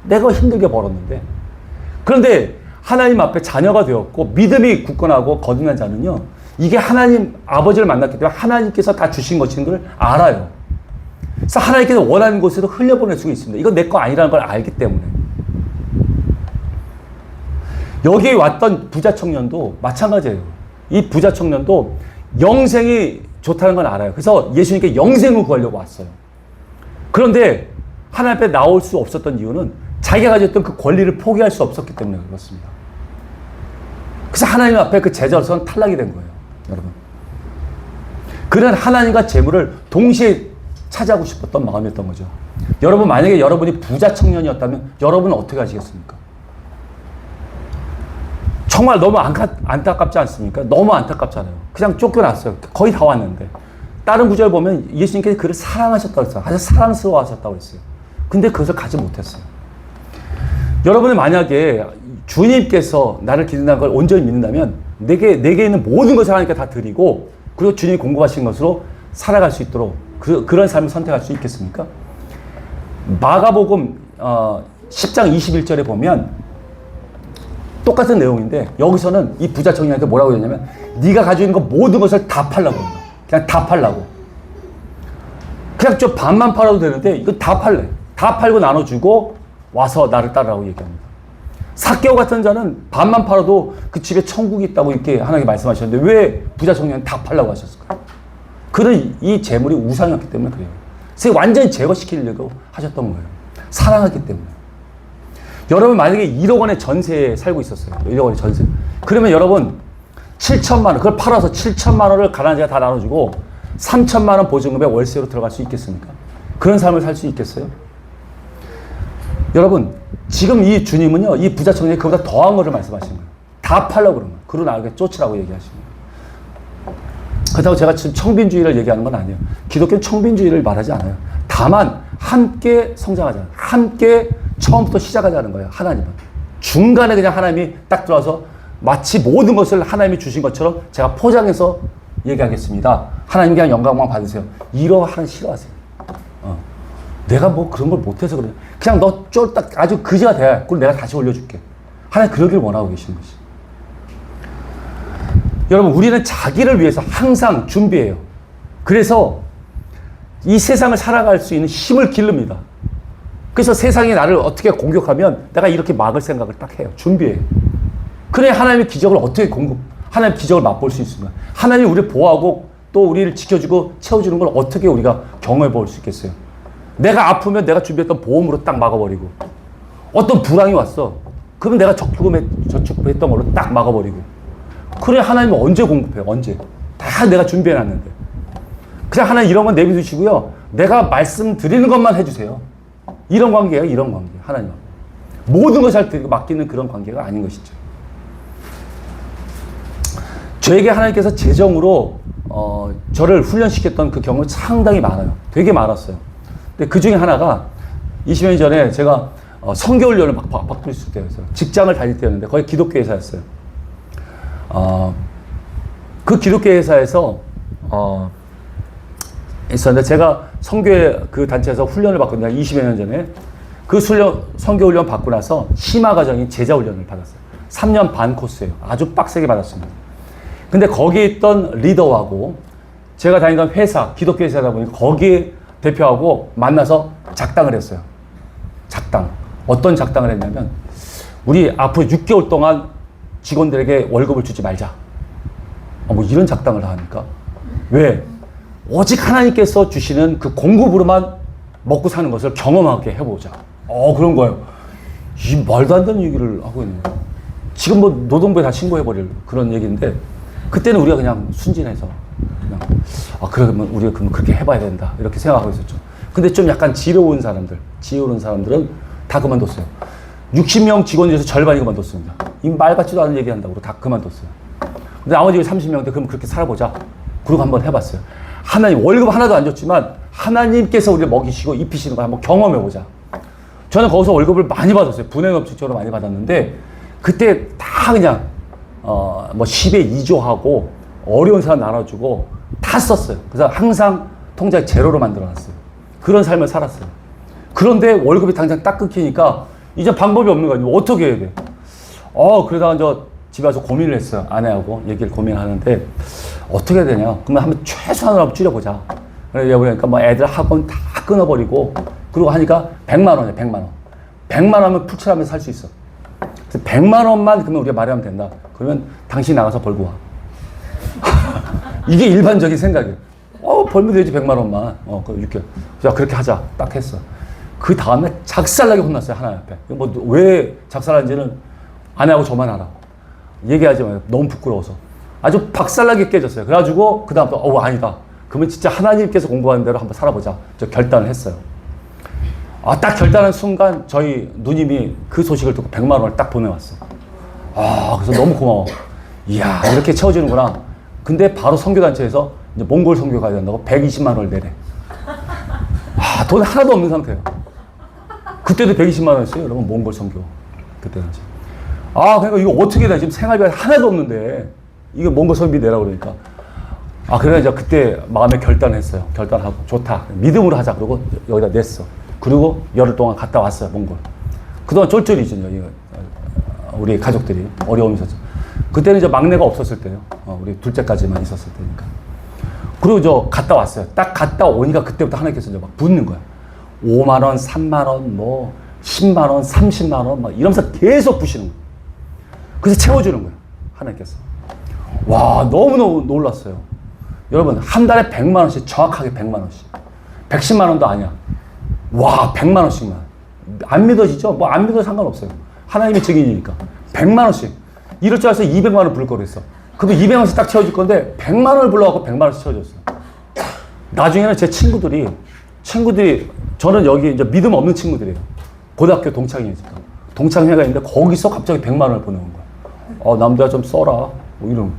내가 힘들게 벌었는데. 그런데 하나님 앞에 자녀가 되었고 믿음이 굳건하고 거듭난 자는요, 이게 하나님 아버지를 만났기 때문에 하나님께서 다 주신 것인 걸 알아요. 그래서 하나님께서 원하는 곳으로 흘려보낼 수가 있습니다. 이건 내 거 아니라는 걸 알기 때문에. 여기 왔던 부자 청년도 마찬가지예요. 이 부자 청년도 영생이 좋다는 걸 알아요. 그래서 예수님께 영생을 구하려고 왔어요. 그런데 하나님 앞에 나올 수 없었던 이유는 자기가 가지고 있던 그 권리를 포기할 수 없었기 때문에 그렇습니다. 그래서 하나님 앞에 그 제자로서는 탈락이 된 거예요, 여러분. 그런 하나님과 재물을 동시에 차지하고 싶었던 마음이었던 거죠. 여러분, 만약에 여러분이 부자 청년이었다면 여러분은 어떻게 하시겠습니까? 정말 너무 안타깝지 않습니까? 너무 안타깝잖아요. 그냥 쫓겨났어요. 거의 다 왔는데. 다른 구절 보면 예수님께서 그를 사랑하셨다고 했어요. 아주 사랑스러워하셨다고 했어요. 근데 그것을 가지 못했어요. 여러분이 만약에 주님께서 나를 기른다는 걸 온전히 믿는다면 내게 있는 모든 것을 하나님께 다 드리고 그리고 주님이 공급하신 것으로 살아갈 수 있도록 그런 삶을 선택할 수 있겠습니까? 마가복음 10장 21절에 보면 똑같은 내용인데 여기서는 이 부자 청년한테 뭐라고 했냐면 네가 가지고 있는 거 모든 것을 다 팔라고 합니다. 그냥 다 팔라고. 그냥 저 반만 팔아도 되는데 이거 다 팔래. 다 팔고 나눠주고 와서 나를 따르라고 얘기합니다. 삭개오 같은 자는 반만 팔아도 그 집에 천국이 있다고 이렇게 하나님이 말씀하셨는데 왜 부자 청년은 다 팔라고 하셨을까요? 그는 이 재물이 우상이었기 때문에 그래요. 그래서 완전히 제거시키려고 하셨던 거예요. 사랑하기 때문에. 여러분 만약에 1억 원의 전세에 살고 있었어요. 1억 원의 전세. 그러면 여러분 7천만 원, 그걸 팔아서 7천만 원을 가난한 자가 다 나눠주고 3천만 원 보증금에 월세로 들어갈 수 있겠습니까? 그런 삶을 살 수 있겠어요? 여러분 지금 이 주님은요, 이 부자 청년이 그보다 더한 것을 말씀하시는 거예요. 다 팔라고 그러는 거예요. 그러고 나에게 쫓으라고 얘기하시는 거예요. 그렇다고 제가 지금 청빈주의를 얘기하는 건 아니에요. 기독교는 청빈주의를 말하지 않아요. 다만 함께 성장하자. 함께 처음부터 시작하자는 거예요. 하나님은. 중간에 그냥 하나님이 딱 들어와서 마치 모든 것을 하나님이 주신 것처럼 제가 포장해서 얘기하겠습니다. 하나님 그냥 영광만 받으세요. 이러하는 싫어하세요. 내가 뭐 그런 걸 못해서 그래. 그냥 너 쫄딱 아주 그지가 돼. 그걸 내가 다시 올려줄게. 하나님 그러길 원하고 계시는 것이. 여러분 우리는 자기를 위해서 항상 준비해요. 그래서 이 세상을 살아갈 수 있는 힘을 기릅니다. 그래서 세상이 나를 어떻게 공격하면 내가 이렇게 막을 생각을 딱 해요. 준비해요. 그래 하나님의 기적을 어떻게 하나님의 기적을 맛볼 수 있습니까? 하나님이 우리를 보호하고 또 우리를 지켜주고 채워주는 걸 어떻게 우리가 경험해 볼 수 있겠어요? 내가 아프면 내가 준비했던 보험으로 딱 막아버리고 어떤 불황이 왔어. 그러면 내가 저축했던 걸로 딱 막아버리고 그래 하나님은 언제 공급해요? 언제? 다 내가 준비해놨는데 그냥 하나님 이런 건 내비두시고요. 내가 말씀드리는 것만 해주세요. 이런 관계예요. 이런 관계. 하나님 모든 것을 맡기는 그런 관계가 아닌 것이죠. 저에게 하나님께서 재정으로 저를 훈련시켰던 그 경험이 상당히 많아요. 되게 많았어요. 근데 그 중에 하나가 20여 년 전에 제가 선교훈련을 받고 있을 때였어요. 직장을 다닐 때였는데 거기 기독교 회사였어요. 그 기독교 회사에서 있었는데 제가 선교회 그 단체에서 훈련을 받거든요. 20여 년 전에. 그 선교훈련 받고 나서 심화과정인 제자훈련을 받았어요. 3년 반 코스예요. 아주 빡세게 받았습니다. 근데 거기에 있던 리더하고 제가 다니던 회사, 기독교 회사다 보니까 거기에 대표하고 만나서 작당을 했어요. 작당. 어떤 작당을 했냐면 우리 앞으로 6개월 동안 직원들에게 월급을 주지 말자. 뭐 이런 작당을 하니까. 왜? 오직 하나님께서 주시는 그 공급으로만 먹고 사는 것을 경험하게 해보자. 그런 거예요. 이 말도 안 되는 얘기를 하고 있는 거예요. 지금 뭐 노동부에 다 신고해버릴 그런 얘기인데 그때는 우리가 그냥 순진해서 그냥 그러면 우리가 그럼 그렇게 해봐야 된다 이렇게 생각하고 있었죠. 근데 좀 약간 지혜로운 사람들은 다 그만뒀어요. 60명 직원 중에서 절반이 그만뒀습니다. 이 말 같지도 않은 얘기 한다고 다 그만뒀어요. 근데 나머지 30명한테 그럼 그렇게 살아보자. 그러고 한번 해봤어요. 하나님 월급 하나도 안 줬지만 하나님께서 우리를 먹이시고 입히시는 걸 한번 경험해보자. 저는 거기서 월급을 많이 받았어요. 분해업체처럼 많이 받았는데 그때 다 그냥 뭐 10에 2조하고 어려운 사람 나눠주고 다 썼어요. 그래서 항상 통장에 제로로 만들어놨어요. 그런 삶을 살았어요. 그런데 월급이 당장 딱 끊기니까 이제 방법이 없는 거예요. 어떻게 해야 돼? 그러다가 저 집에 와서 고민을 했어요. 아내하고 얘기를 고민하는데 어떻게 해야 되냐? 그러면 한번 최소한으로 한번 줄여보자. 그러니까 뭐 애들 학원 다 끊어버리고 그러고 하니까 100만 원이에요. 100만 원. 100만 원이면 풀칠하면서 살 수 있어. 그래서 100만 원만 그러면 우리가 마련하면 된다. 그러면 당신 나가서 벌고 와. 이게 일반적인 생각이에요. 벌면 되지 100만 원만. 그럼 6개월. 자 그렇게 하자. 딱 했어. 그 다음에 작살나게 혼났어요. 하나님 앞에. 뭐 왜 작살난지는 아내하고 저만 알아. 얘기하지 마요. 너무 부끄러워서. 아주 박살나게 깨졌어요. 그래가지고 그 다음부터 아니다. 그러면 진짜 하나님께서 공부하는 대로 한번 살아보자. 저 결단을 했어요. 딱 결단한 순간 저희 누님이 그 소식을 듣고 100만 원을 딱 보내왔어. 그래서 너무 고마워. 이야 이렇게 채워주는구나. 근데 바로 선교단체에서 이제 몽골 선교 가야 된다고 120만 원을 내래. 돈 하나도 없는 상태예요. 그때도 120만 원이었어요. 여러분 몽골 선교. 그때 당시. 그러니까 이거 어떻게 돼? 지금 생활비가 하나도 없는데 이거 몽고 선비 내라고 그러니까. 아, 그래, 이제 그때 마음에 결단했어요. 결단하고, 좋다. 믿음으로 하자. 그러고 여기다 냈어. 그리고 열흘 동안 갔다 왔어요, 몽골. 그동안 쫄쫄이죠, 우리 가족들이. 어려움이 있었죠. 그때는 이제 막내가 없었을 때요. 우리 둘째까지만 있었을 때니까. 그리고 저 갔다 왔어요. 딱 갔다 오니까 그때부터 하나님께서 이제 막 붙는 거야. 5만원, 3만원, 뭐, 10만원, 30만원, 막 이러면서 계속 부시는 거예요. 그래서 채워주는 거예요. 하나님께서. 와, 너무너무 놀랐어요. 여러분, 한 달에 100만원씩, 정확하게 100만원씩. 110만원도 아니야. 와, 100만원씩만. 안 믿어지죠? 뭐 안 믿어도 상관없어요. 하나님의 증인이니까. 100만원씩. 이럴 줄 알아서 200만원 부를 거랬어. 그럼 200만원씩 딱 채워줄 건데, 100만원을 불러갖고 100만원씩 채워줬어요. 나중에는 제 친구들이, 저는 여기 이제 믿음 없는 친구들이에요. 고등학교 동창이니까. 동창회가 있는데, 거기서 갑자기 100만원을 보내온 거야. 남자가 좀 써라. 뭐 이런.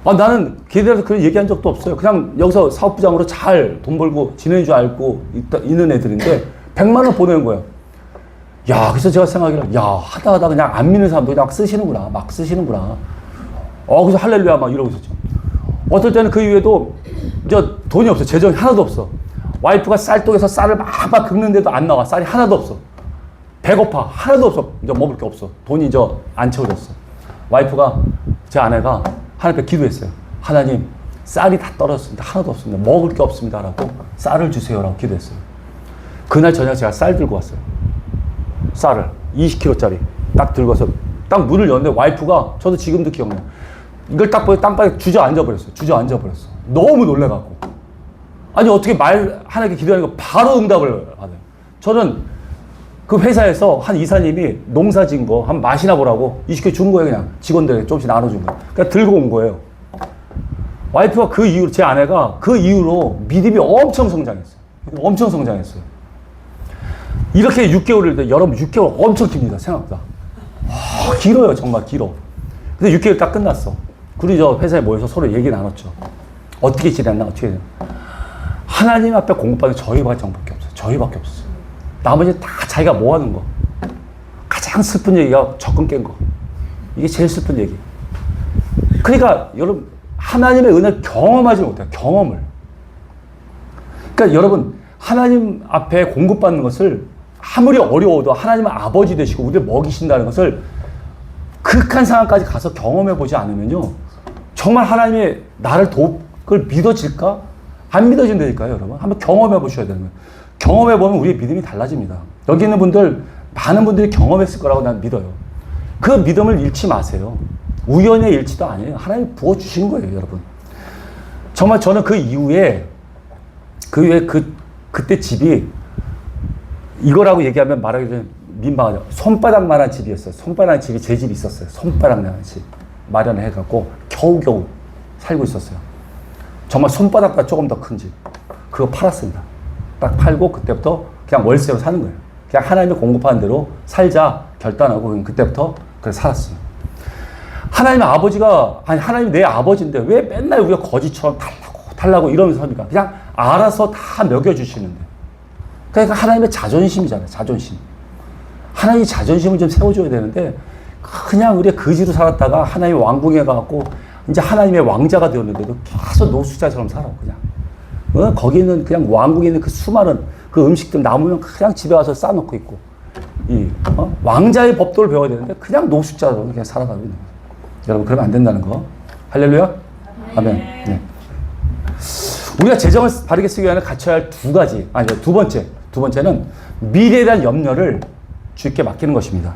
나는 걔들한테 그런 얘기한 적도 없어요. 그냥 여기서 사업부장으로 잘 돈 벌고 지내는 줄 알고 있는 애들인데 100만 원 보내는 거예요. 야, 그래서 제가 생각하기를, 야, 하다 그냥 안 믿는 사람도 그냥 쓰시는구나. 막 쓰시는구나. 그래서 할렐루야 막 이러고 있었죠. 어떨 때는 그 이후에도 이제 돈이 없어. 재정이 하나도 없어. 와이프가 쌀독에서 쌀을 막 긁는데도 안 나와. 쌀이 하나도 없어. 배고파. 하나도 없어. 이제 먹을 게 없어. 돈이 이제 안 채워졌어. 와이프가, 제 아내가 하나님께 기도했어요. 하나님, 쌀이 다 떨어졌습니다. 하나도 없습니다. 먹을 게 없습니다. 라고 쌀을 주세요라고 기도했어요. 그날 저녁 제가 쌀 들고 왔어요. 쌀을 20kg짜리 딱 들고서 딱 문을 열는데 와이프가, 저도 지금도 기억나요. 이걸 딱 보여 땅바닥에 주저앉아 버렸어. 너무 놀래갖고. 아니, 어떻게 하나님께 기도하니까 바로 응답을 받아요. 저는 그 회사에서 한 이사님이 농사 지은 거 한번 맛이나 보라고 20kg 준 거예요. 그냥 직원들에게 조금씩 나눠준 거예요. 그러니까 들고 온 거예요. 와이프가 그 이후로, 제 아내가 그 이후로 믿음이 엄청 성장했어요. 이렇게 6개월을, 여러분 6개월 엄청 깁니다. 생각보다. 길어요. 정말 길어. 근데 6개월 딱 끝났어. 그리고 저 회사에 모여서 서로 얘기 나눴죠. 어떻게 지냈나, 하나님 앞에 공급받는 저희밖에 없었어요. 나머지 다 자기가 뭐 하는 거. 가장 슬픈 얘기가 적금 깬 거. 이게 제일 슬픈 얘기. 그러니까 여러분, 하나님의 은혜를 경험하지 못해요. 경험을. 그러니까 여러분, 하나님 앞에 공급받는 것을 아무리 어려워도 하나님은 아버지 되시고 우리를 먹이신다는 것을 극한 상황까지 가서 경험해 보지 않으면요, 정말 하나님이 나를 그걸 믿어질까? 안 믿어진다니까요, 여러분. 한번 경험해 보셔야 되는 거예요. 경험해 보면 우리의 믿음이 달라집니다. 여기 있는 분들, 많은 분들이 경험했을 거라고 난 믿어요. 그 믿음을 잃지 마세요. 우연의 일치도 아니에요. 하나님이 부어주신 거예요, 여러분. 정말 저는 그 이후에 그때 집이, 이거라고 얘기하면 말하기 좀 민망하죠. 손바닥만한 집이었어요. 손바닥 집이 제 집이 있었어요. 손바닥만한 집. 마련을 해갖고 겨우겨우 살고 있었어요. 정말 손바닥보다 조금 더 큰 집. 그거 팔았습니다. 딱 팔고 그때부터 그냥 월세로 사는 거예요. 그냥 하나님이 공급하는 대로 살자 결단하고 그때부터 그래서 살았어요. 하나님의 아버지가, 하나님이 내 아버지인데 왜 맨날 우리가 거지처럼 달라고 이러면서 합니까? 그냥 알아서 다 먹여주시는데. 그러니까 하나님의 자존심이잖아요. 자존심. 하나님이 자존심을 좀 세워줘야 되는데, 그냥 우리가 거지로 살았다가 하나님의 왕궁에 가갖고 이제 하나님의 왕자가 되었는데도 계속 노숙자처럼 살아, 그냥. 거기 있는 그냥 왕궁에 있는 그 수많은 그 음식들 남으면 그냥 집에 와서 싸놓고 있고, 왕자의 법도를 배워야 되는데 그냥 노숙자로 그냥 살아가고 있는 거예요. 여러분, 그러면 안 된다는 거. 할렐루야? 아멘. 네. 우리가 재정을 바르게 쓰기 위해 갖춰야 할 두 번째는 미래에 대한 염려를 주께 맡기는 것입니다.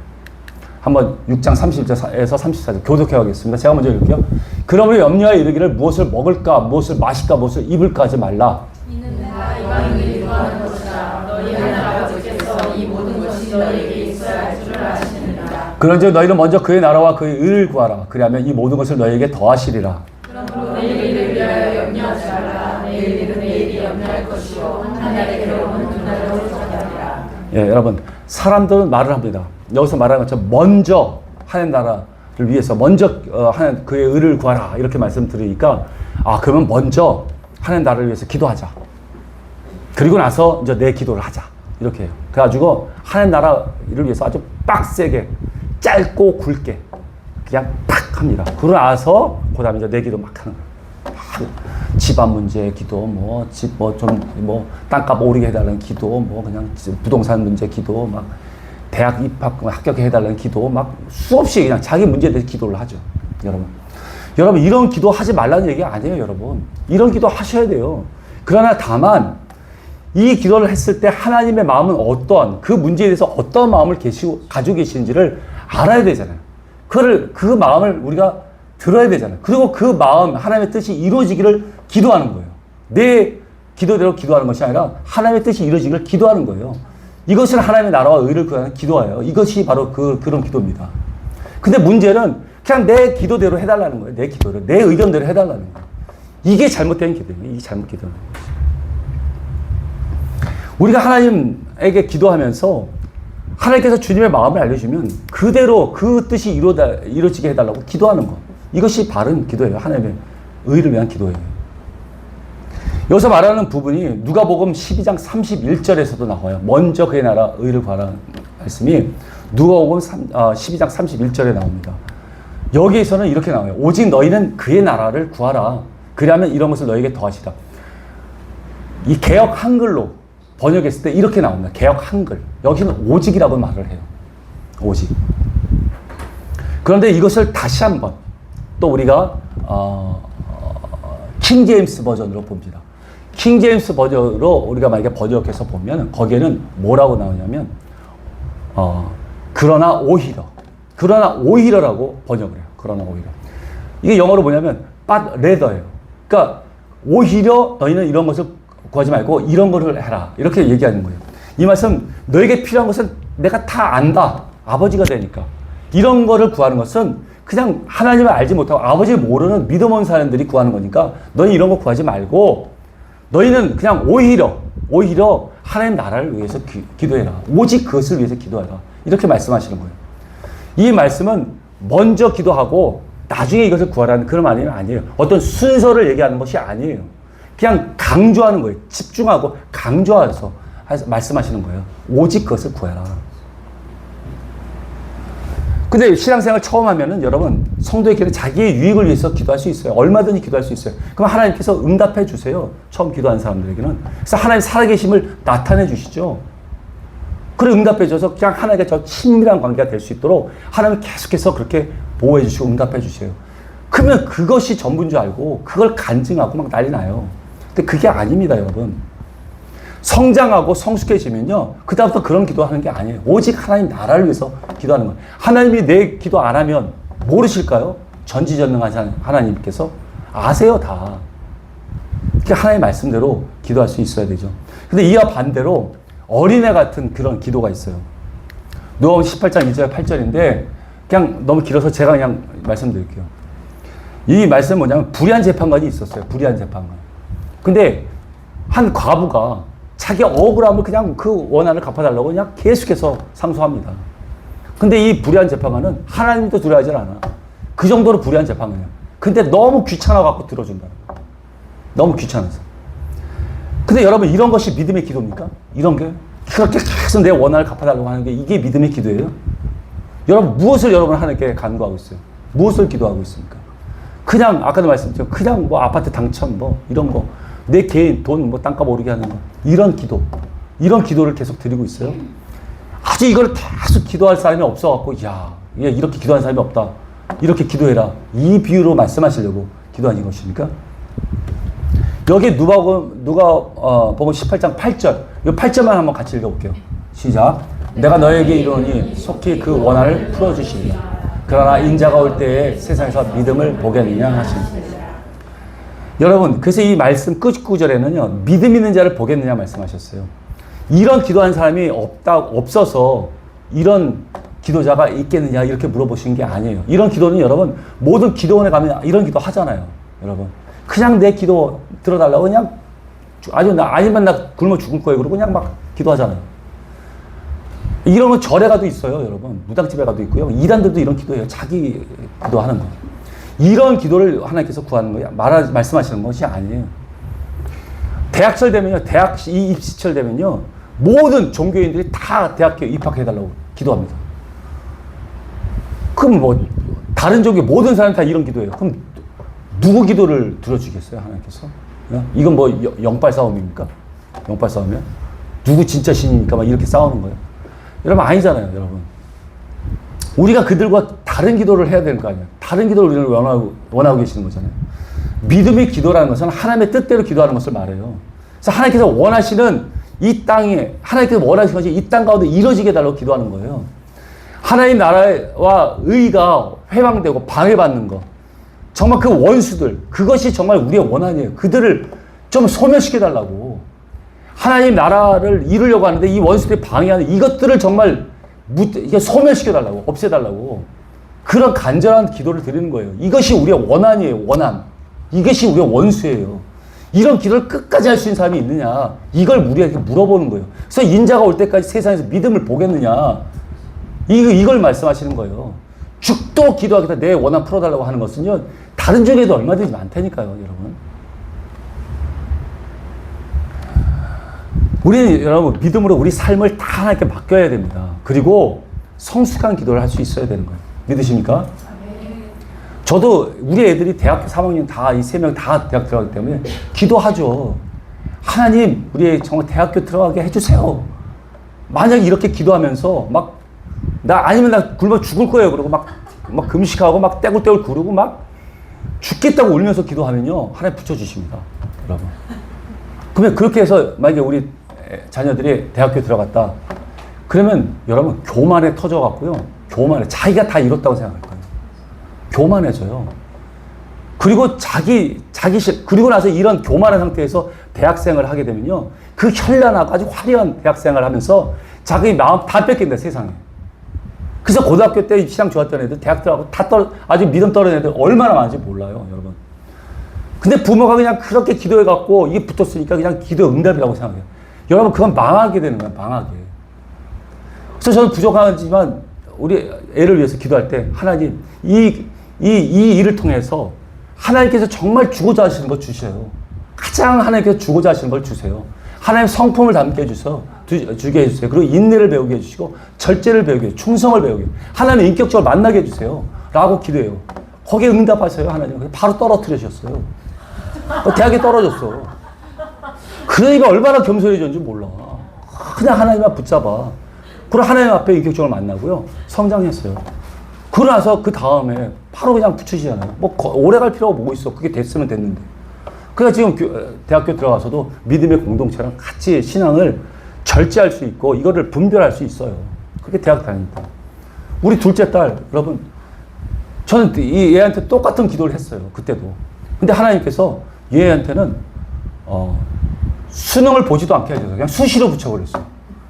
한번 6장 30절에서 34절 교독해 가겠습니다. 제가 먼저 읽을게요. 그러므로 염려하여 이르기를 무엇을 먹을까, 무엇을 마실까, 무엇을 입을까 하지 말라. 이는 다 이방인들이 구하는 것이라. 너희 하나님 아버지께서 이 모든 것이 너희에게 있어야 할 줄을 아시느니라. 그런즉 너희는 먼저 그의 나라와 그의 의를 구하라. 그리하면 이 모든 것을 너희에게 더하시리라. 그러므로 내일을 위하여 염려하지 말라. 내일 일은 내일이 염려할 것이요 한 날의 괴로움은 두 날로 족하리라. 예, 여러분, 사람들은 말을 합니다. 여기서 말하는 것처럼 먼저 하나님 나라를 위해서 먼저 하나님 그의 의를 구하라 이렇게 말씀드리니까, 그러면 먼저 하나님 나라를 위해서 기도하자. 그리고 나서 이제 내 기도를 하자. 이렇게 해요. 그래가지고 하나님 나라를 위해서 아주 빡세게 짧고 굵게 그냥 팍 합니다. 그러고 나서 그 다음에 이제 내 기도 막 하는 거예요. 집안 문제 기도, 땅값 오르게 해달라는 기도, 그냥 부동산 문제 기도, 막 대학 입학 합격해달라는 기도, 막 수없이 그냥 자기 문제에 대해서 기도를 하죠. 여러분 이런 기도 하지 말라는 얘기 아니에요, 여러분. 이런 기도 하셔야 돼요. 그러나 다만 이 기도를 했을 때 하나님의 마음은 어떠한, 그 문제에 대해서 어떤 마음을 가지고 계시는지를 알아야 되잖아요. 그 마음을 우리가 들어야 되잖아요. 그리고 그 마음, 하나님의 뜻이 이루어지기를 기도하는 거예요. 내 기도대로 기도하는 것이 아니라 하나님의 뜻이 이루어지기를 기도하는 거예요. 이것은 하나님의 나라와 의를 구하는 기도예요. 이것이 바로 그런 기도입니다. 근데 문제는 그냥 내 기도대로 해달라는 거예요. 내 기도를. 내 의견대로 해달라는 거예요. 이게 잘못된 기도예요. 이게 잘못 기도는 거예요. 우리가 하나님에게 기도하면서 하나님께서 주님의 마음을 알려주면 그대로 그 뜻이 이루어지게 해달라고 기도하는 것. 이것이 바른 기도예요. 하나님의 의를 위한 기도예요. 여기서 말하는 부분이 누가복음 12장 31절에서도 나와요. 먼저 그의 나라 의를 구하라는 말씀이 누가복음 12장 31절에 나옵니다. 여기에서는 이렇게 나와요. 오직 너희는 그의 나라를 구하라. 그리하면 이런 것을 너희에게 더하시라. 이 개역 한글로 번역했을 때 이렇게 나옵니다. 개역 한글. 여기는 오직이라고 말을 해요. 오직. 그런데 이것을 다시 한번 또 우리가 킹제임스 버전으로 봅니다. 킹제임스 버전으로 우리가 만약에 번역해서 보면 거기에는 뭐라고 나오냐면 그러나 오히려라고 번역을 해요. 그러나 오히려. 이게 영어로 뭐냐면 but rather예요. 그러니까 오히려 너희는 이런 것을 구하지 말고 이런 거를 해라. 이렇게 얘기하는 거예요. 이 말씀, 너에게 필요한 것은 내가 다 안다. 아버지가 되니까. 이런 거를 구하는 것은 그냥 하나님을 알지 못하고 아버지를 모르는 믿음 없는 사람들이 구하는 거니까 너희 이런 거 구하지 말고 너희는 그냥 오히려 하나님 나라를 위해서 기도해라. 오직 그것을 위해서 기도해라. 이렇게 말씀하시는 거예요. 이 말씀은 먼저 기도하고 나중에 이것을 구하라는 그런 말이 아니에요. 어떤 순서를 얘기하는 것이 아니에요. 그냥 강조하는 거예요. 집중하고 강조해서 말씀하시는 거예요. 오직 그것을 구해라. 근데 신앙생활 처음 하면은 여러분, 성도에게는 자기의 유익을 위해서 기도할 수 있어요. 얼마든지 기도할 수 있어요. 그럼 하나님께서 응답해 주세요. 처음 기도한 사람들에게는. 그래서 하나님 살아계심을 나타내 주시죠. 그래 응답해 줘서 그냥 하나님과 저 친밀한 관계가 될 수 있도록 하나님 계속해서 그렇게 보호해 주시고 응답해 주세요. 그러면 그것이 전부인 줄 알고 그걸 간증하고 막 난리 나요. 근데 그게 아닙니다, 여러분. 성장하고 성숙해지면요, 그다음부터 그런 기도하는 게 아니에요. 오직 하나님 나라를 위해서 기도하는 거예요. 하나님이 내 기도 안 하면 모르실까요? 전지전능하신 하나님께서 아세요, 다. 그러니까 하나님의 말씀대로 기도할 수 있어야 되죠. 근데 이와 반대로 어린애 같은 그런 기도가 있어요. 누가복음 18장 2절 8절인데 그냥 너무 길어서 제가 그냥 말씀드릴게요. 이 말씀은 뭐냐면 불의한 재판관이 있었어요. 불의한 재판관. 근데 한 과부가 자기 억울함을 그냥 그 원한을 갚아달라고 그냥 계속해서 상소합니다. 근데 이 불의한 재판관은 하나님도 두려워하지 않아. 그 정도로 불의한 재판관이야. 근데 너무 귀찮아갖고 들어준다. 너무 귀찮아서. 근데 여러분, 이런 것이 믿음의 기도입니까? 이런 게? 그렇게 계속 내 원한을 갚아달라고 하는 게 이게 믿음의 기도예요? 여러분, 무엇을 여러분 하나님께 간구하고 있어요? 무엇을 기도하고 있습니까? 그냥, 아까도 말씀드렸죠. 그냥 뭐 아파트 당첨, 뭐 이런 거. 내 개인 돈, 뭐 땅값 오르게 하는 거. 이런 기도. 이런 기도를 계속 드리고 있어요. 아주 이걸 계속 기도할 사람이 없어갖고, 야, 이렇게 기도하는 사람이 없다. 이렇게 기도해라. 이 비유로 말씀하시려고 기도하는 것입니까? 여기 누가복음 18장 8절. 이 8절만 한번 같이 읽어볼게요. 시작. 내가 너에게 이르노니 속히 그 원한을 풀어주시리라. 그러나 인자가 올 때에 세상에서 믿음을 보겠느냐 하시니. 여러분, 그래서 이 말씀 끝 구절에는요, 믿음 있는 자를 보겠느냐 말씀하셨어요. 이런 기도한 사람이 없어서 이런 기도자가 있겠느냐 이렇게 물어보시는 게 아니에요. 이런 기도는 여러분, 모든 기도원에 가면 이런 기도 하잖아요. 여러분, 그냥 내 기도 들어달라고 그냥 아니면 나 굶어 죽을 거예요. 그러고 그냥 막 기도하잖아요. 이런 건 절에 가도 있어요, 여러분. 무당집에 가도 있고요. 이단들도 이런 기도해요. 자기 기도하는 거. 이런 기도를 하나님께서 구하는 거예요. 말씀하시는 것이 아니에요. 대학철 되면요, 대학 입시철 되면요, 모든 종교인들이 다 대학교에 입학해달라고 기도합니다. 그럼 뭐, 다른 종교 모든 사람이 다 이런 기도해요. 그럼 누구 기도를 들어주겠어요, 하나님께서? 이건 뭐 영빨 싸움입니까? 영빨 싸움이야? 누구 진짜 신입니까? 막 이렇게 싸우는 거예요. 여러분, 아니잖아요, 여러분. 우리가 그들과 다른 기도를 해야 되는 거 아니에요? 다른 기도를 우리는 원하고 계시는 거잖아요. 믿음의 기도라는 것은 하나님의 뜻대로 기도하는 것을 말해요. 그래서 하나님께서 원하시는 이 땅에, 하나님께서 원하시는 것이 이 땅 가운데 이루어지게 해달라고 기도하는 거예요. 하나님 나라와 의가 회방되고 방해받는 것. 정말 그 원수들, 그것이 정말 우리의 원한이에요. 그들을 좀 소멸시켜달라고. 하나님 나라를 이루려고 하는데 이 원수들이 방해하는 이것들을 정말 이게 소멸시켜달라고, 없애달라고. 그런 간절한 기도를 드리는 거예요. 이것이 우리의 원한이에요, 원한. 이것이 우리의 원수예요. 이런 기도를 끝까지 할 수 있는 사람이 있느냐. 이걸 우리에게 물어보는 거예요. 그래서 인자가 올 때까지 세상에서 믿음을 보겠느냐. 이걸 말씀하시는 거예요. 죽도록 기도하겠다. 내 원한 풀어달라고 하는 것은요. 다른 쪽에도 얼마든지 많다니까요, 여러분. 우리 여러분 믿음으로 우리 삶을 다 하나님께 맡겨야 됩니다. 그리고 성숙한 기도를 할 수 있어야 되는 거예요. 믿으십니까? 저도 우리 애들이 대학교 3학년 다 이 3명 다 대학 들어가기 때문에 기도하죠. 하나님 우리 정말 대학교 들어가게 해주세요. 만약에 이렇게 기도하면서 아니면 나 굶어 죽을 거예요. 그러고 막 금식하고 막 떼굴떼굴 구르고 막 죽겠다고 울면서 기도하면요. 하나님 붙여주십니다. 여러분. 그러면 그렇게 해서 만약에 우리 자녀들이 대학교 들어갔다. 그러면 여러분 교만에 터져갖고요. 교만해. 자기가 다 이뤘다고 생각할 거예요. 교만해져요. 그리고 그리고 나서 이런 교만한 상태에서 대학생을 하게 되면요. 그 현란하고 아주 화려한 대학생을 하면서 자기 마음 다 뺏긴다, 세상에. 그래서 고등학교 때 신앙 좋았던 애들, 대학 들어가고 아주 믿음 떨어진 애들 얼마나 많은지 몰라요, 여러분. 근데 부모가 그냥 그렇게 기도해갖고 이게 붙었으니까 그냥 기도 응답이라고 생각해요. 여러분, 그건 망하게 되는 거예요, 망하게. 그래서 저는 부족하지만 우리 애를 위해서 기도할 때 하나님, 이 일을 통해서 하나님께서 정말 주고자 하시는 걸 주세요. 가장 하나님께서 주고자 하시는 걸 주세요. 하나님 성품을 담게 해주세요. 주게 해주세요. 그리고 인내를 배우게 해주시고 절제를 배우게 해주시고 충성을 배우게 해주시고 하나님 인격적으로 만나게 해주세요. 라고 기도해요. 거기에 응답하세요. 하나님. 바로 떨어뜨리셨어요. 대학에 떨어졌어. 그러니까 얼마나 겸손해졌는지 몰라. 그냥 하나님만 붙잡아. 그리고 하나님 앞에 인격적으로 만나고요. 성장했어요. 그러고 나서 그 다음에 바로 그냥 붙이시잖아요. 오래 갈 필요가 뭐고 있어. 그게 됐으면 됐는데. 그러니까 지금 대학교 들어가서도 믿음의 공동체랑 같이 신앙을 절제할 수 있고 이거를 분별할 수 있어요. 그게 대학 다닙니다. 우리 둘째 딸, 여러분, 저는 이 얘한테 똑같은 기도를 했어요. 그때도. 근데 하나님께서 얘한테는 수능을 보지도 않게 해줘서 그냥 수시로 붙여버렸어요.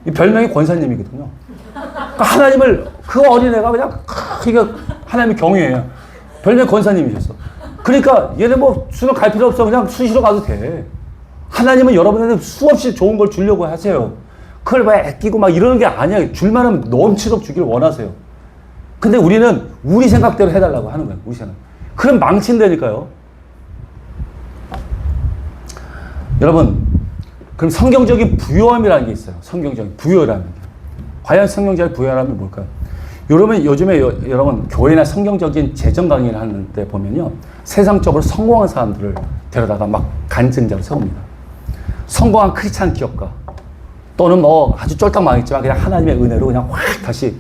이 별명이 권사님이거든요. 그러니까 하나님을 그 어린애가 그냥 이거 하나님의 경외예요. 별명이 권사님이셨어. 그러니까 얘네 수능 갈 필요 없어. 그냥 수시로 가도 돼. 하나님은 여러분한테 수없이 좋은 걸 주려고 하세요. 그걸 막 아끼고 막 이러는 게 아니야. 줄만 하면 넘치도록 주기를 원하세요. 근데 우리는 우리 생각대로 해달라고 하는 거예요. 우리 생각. 그럼 망친다니까요. 여러분, 그럼 성경적인 부요함이라는 게 있어요. 성경적인 부요라는 게. 과연 성경적인 부요함이 뭘까요? 여러분, 요즘에 여러분 교회나 성경적인 재정 강의를 하는데 보면요. 세상적으로 성공한 사람들을 데려다가 막 간증자로 세웁니다. 성공한 크리스찬 기업가 또는 아주 쫄딱 망했지만 그냥 하나님의 은혜로 그냥 확 다시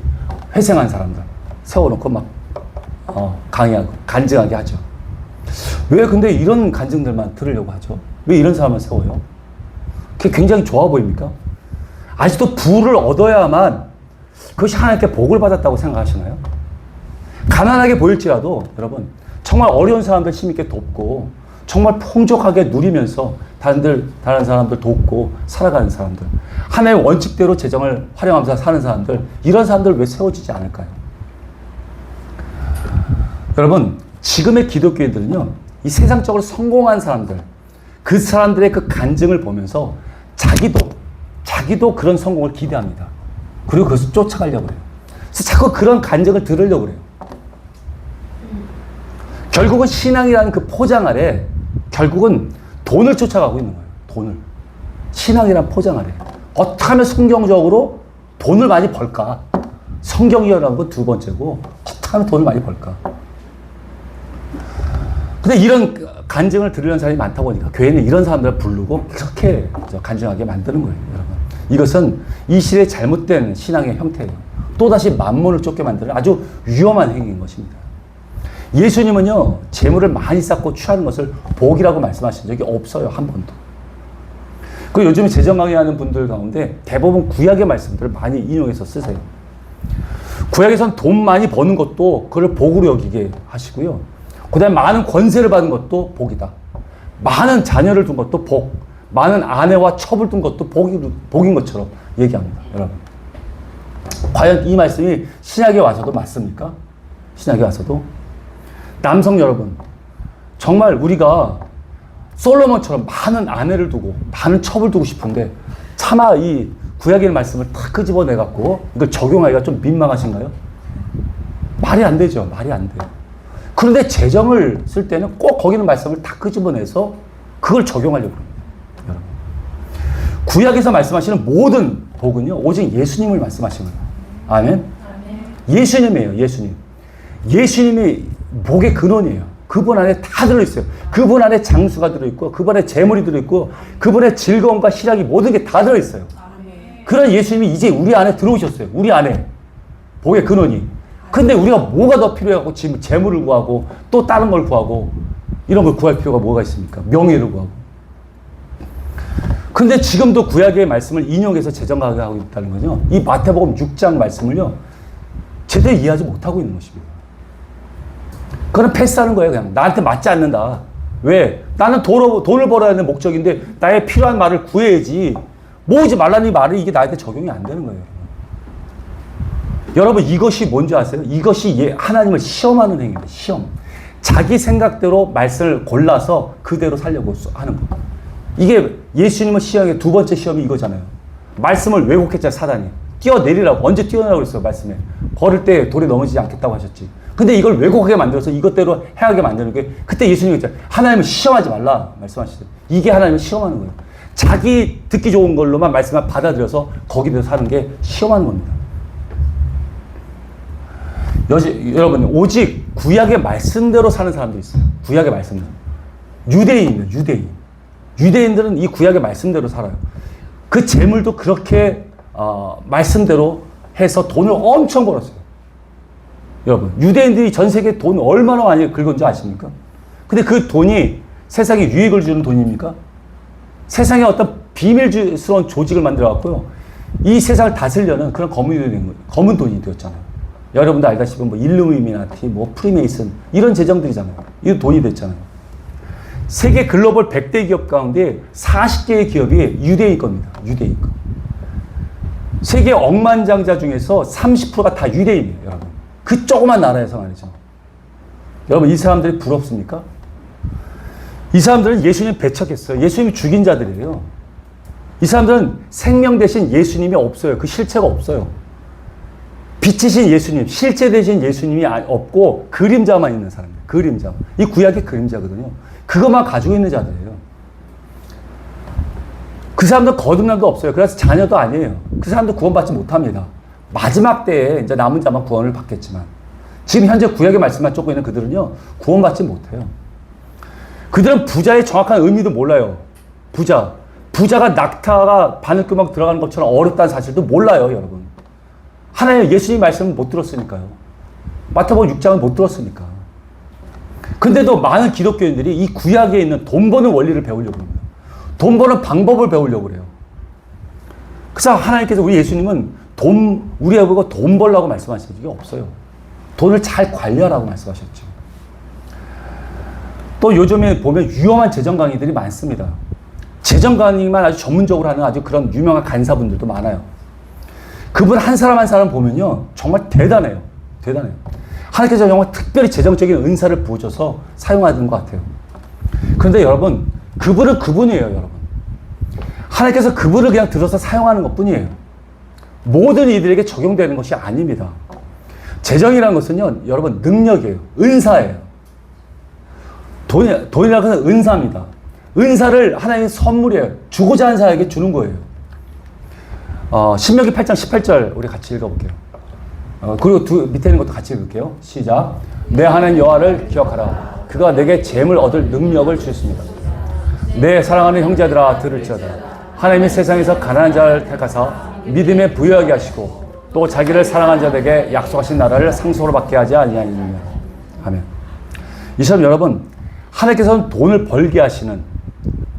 회생한 사람들 세워놓고 막 강의하고 간증하게 하죠. 왜 근데 이런 간증들만 들으려고 하죠? 왜 이런 사람을 세워요? 그게 굉장히 좋아 보입니까? 아직도 부를 얻어야만 그것이 하나님께 복을 받았다고 생각하시나요? 가난하게 보일지라도 여러분 정말 어려운 사람들 힘있게 돕고 정말 풍족하게 누리면서 다른 사람들 돕고 살아가는 사람들, 하나의 원칙대로 재정을 활용하면서 사는 사람들, 이런 사람들 왜 세워지지 않을까요? 여러분, 지금의 기독교인들은요, 이 세상적으로 성공한 사람들, 그 사람들의 그 간증을 보면서 자기도 그런 성공을 기대합니다. 그리고 그것을 쫓아가려고 해요. 그래서 자꾸 그런 간증을 들으려고 해요. 결국은 신앙이라는 그 포장 아래 결국은 돈을 쫓아가고 있는 거예요. 돈을. 신앙이라는 포장 아래. 어떻게 하면 성경적으로 돈을 많이 벌까? 성경이라는 건 두 번째고 어떻게 하면 돈을 많이 벌까? 근데 이런 간증을 들으려는 사람이 많다 보니까 교회는 이런 사람들을 부르고 그렇게 간증하게 만드는 거예요, 여러분. 이것은 이 시대의 잘못된 신앙의 형태예요. 또다시 만몬을 쫓게 만드는 아주 위험한 행위인 것입니다. 예수님은요, 재물을 많이 쌓고 취하는 것을 복이라고 말씀하신 적이 없어요, 한 번도. 그리고 요즘 재정 강의하는 분들 가운데 대부분 구약의 말씀들을 많이 인용해서 쓰세요. 구약에선 돈 많이 버는 것도 그걸 복으로 여기게 하시고요. 그 다음에 많은 권세를 받은 것도 복이다. 많은 자녀를 둔 것도 복. 많은 아내와 첩을 둔 것도 복인 것처럼 얘기합니다, 여러분. 과연 이 말씀이 신약에 와서도 맞습니까? 신약에 와서도? 남성 여러분, 정말 우리가 솔로몬처럼 많은 아내를 두고 많은 첩을 두고 싶은데 차마 이 구약의 말씀을 다 끄집어내갖고 이걸 적용하기가 좀 민망하신가요? 말이 안 되죠. 말이 안 돼요. 그런데 재정을 쓸 때는 꼭 거기는 말씀을 다 끄집어내서 그걸 적용하려고 합니다, 여러분. 구약에서 말씀하시는 모든 복은요, 오직 예수님을 말씀하시는 거예요. 아멘? 예수님이에요, 예수님. 예수님이 복의 근원이에요. 그분 안에 다 들어있어요. 그분 안에 장수가 들어있고, 그분 안에 재물이 들어있고, 그분의 즐거움과 희락이 모든 게 다 들어있어요. 그런 예수님이 이제 우리 안에 들어오셨어요. 우리 안에. 복의 근원이. 근데 우리가 뭐가 더 필요하고, 지금 재물을 구하고, 또 다른 걸 구하고, 이런 걸 구할 필요가 뭐가 있습니까? 명예를 구하고. 근데 지금도 구약의 말씀을 인용해서 재정하게 하고 있다는 거죠. 이 마태복음 6장 말씀을요, 제대로 이해하지 못하고 있는 것입니다. 그건 패스하는 거예요, 그냥. 나한테 맞지 않는다. 왜? 나는 돈을 벌어야 하는 목적인데, 나의 필요한 말을 구해야지. 모으지 말라는 이 말이 이게 나한테 적용이 안 되는 거예요. 여러분, 이것이 뭔지 아세요? 이것이 하나님을 시험하는 행위입니다. 시험. 자기 생각대로 말씀을 골라서 그대로 살려고 하는 거. 이게 예수님은 시험의 두 번째 시험이 이거잖아요. 말씀을 왜곡했잖아요, 사단이. 뛰어내리라고. 언제 뛰어내라고 그랬어요, 말씀에. 걸을 때 돌에 넘어지지 않겠다고 하셨지. 근데 이걸 왜곡하게 만들어서 이것대로 행하게 만드는 게, 그때 예수님이 했잖아요. 하나님을 시험하지 말라 말씀하시죠. 이게 하나님을 시험하는 거예요. 자기 듣기 좋은 걸로만 말씀을 받아들여서 거기서 사는 게 시험하는 겁니다. 여러분, 오직 구약의 말씀대로 사는 사람도 있어요. 구약의 말씀대로. 유대인입니다, 유대인. 유대인들은 이 구약의 말씀대로 살아요. 그 재물도 그렇게 말씀대로 해서 돈을 엄청 벌었어요. 여러분, 유대인들이 전 세계에 돈 얼마나 많이 긁은 줄 아십니까? 근데 그 돈이 세상에 유익을 주는 돈입니까? 세상에 어떤 비밀스러운 조직을 만들어갖고요, 이 세상을 다스리려는 그런 검은 돈이 되었잖아요. 여러분도 알다시피 뭐 일루미나티, 뭐 프리메이슨, 이런 재정들이잖아요. 이거 돈이 됐잖아요. 세계 글로벌 100대 기업 가운데 40개의 기업이 유대인 겁니다. 유대인 거. 세계 억만장자 중에서 30%가 다 유대인이에요, 여러분. 그 조그만 나라에서 말이죠. 여러분, 이 사람들이 부럽습니까? 이 사람들은 예수님 배척했어요. 예수님이 죽인 자들이에요. 이 사람들은 생명 대신 예수님이 없어요. 그 실체가 없어요. 빛이신 예수님, 실제 되신 예수님이 없고 그림자만 있는 사람이에요. 그림자. 이 구약의 그림자거든요. 그것만 가지고 있는 자들이에요. 그 사람들 거듭남도 없어요. 그래서 자녀도 아니에요. 그 사람도 구원받지 못합니다. 마지막 때에 이제 남은 자만 구원을 받겠지만, 지금 현재 구약의 말씀만 쫓고 있는 그들은요, 구원받지 못해요. 그들은 부자의 정확한 의미도 몰라요. 부자가 낙타가 바늘구멍 들어가는 것처럼 어렵다는 사실도 몰라요, 여러분. 하나님 예수님 말씀을 못 들었으니까요. 마태복음 6장을 못 들었으니까. 근데도 많은 기독교인들이 이 구약에 있는 돈 버는 원리를 배우려고 합니다. 돈 버는 방법을 배우려고 그래요. 그래서 하나님께서 우리 예수님은 우리가 보고 돈 벌라고 말씀하신 적이 없어요. 돈을 잘 관리하라고 말씀하셨죠. 또 요즘에 보면 위험한 재정 강의들이 많습니다. 재정 강의만 아주 전문적으로 하는 아주 그런 유명한 간사분들도 많아요. 그분 한 사람 한 사람 보면요, 정말 대단해요. 대단해요. 하나님께서 정말 특별히 재정적인 은사를 부어줘서 사용하는 것 같아요. 그런데 여러분, 그분은 그분이에요, 여러분. 하나님께서 그분을 그냥 들어서 사용하는 것 뿐이에요. 모든 이들에게 적용되는 것이 아닙니다. 재정이라는 것은요, 여러분, 능력이에요. 은사예요. 돈이라는 것은 은사입니다. 은사를 하나님의 선물이에요. 주고자 하는 사람에게 주는 거예요. 신명기 8장 18절 우리 같이 읽어볼게요. 그리고 밑에 있는 것도 같이 읽을게요. 시작. 내 하나님 여호와를 기억하라. 그가 내게 재물 얻을 능력을 주셨습니다. 내 사랑하는 형제들아 들을지어다. 하나님이 세상에서 가난한 자를 택하사 믿음에 부유하게 하시고 또 자기를 사랑한 자들에게 약속하신 나라를 상속으로 받게 하지 아니하느냐. 아멘. 이처럼 여러분, 하나님께서는 돈을 벌게 하시는,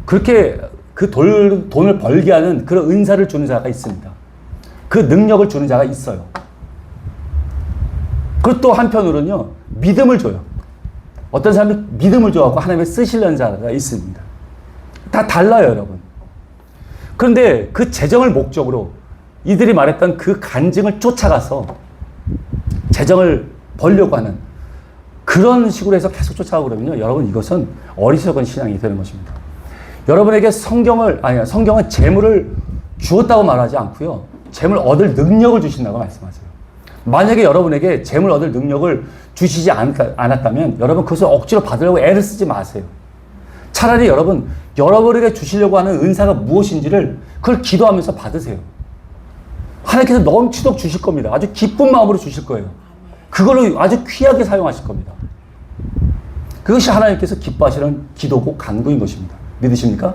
그렇게 그 돈을 벌게 하는 그런 은사를 주는 자가 있습니다. 그 능력을 주는 자가 있어요. 그리고 또 한편으로는요, 믿음을 줘요. 어떤 사람이 믿음을 줘갖고 하나님의 쓰시려는 자가 있습니다. 다 달라요, 여러분. 그런데 그 재정을 목적으로 이들이 말했던 그 간증을 쫓아가서 재정을 벌려고 하는 그런 식으로 해서 계속 쫓아가고 그러면요, 여러분, 이것은 어리석은 신앙이 되는 것입니다. 여러분에게 성경은 재물을 주었다고 말하지 않고요, 재물 얻을 능력을 주신다고 말씀하세요. 만약에 여러분에게 재물 얻을 능력을 주시지 않았다면 여러분 그것을 억지로 받으려고 애를 쓰지 마세요. 차라리 여러분에게 주시려고 하는 은사가 무엇인지를 그걸 기도하면서 받으세요. 하나님께서 넘치도록 주실 겁니다. 아주 기쁜 마음으로 주실 거예요. 그걸로 아주 귀하게 사용하실 겁니다. 그것이 하나님께서 기뻐하시는 기도고 간구인 것입니다. 믿으십니까?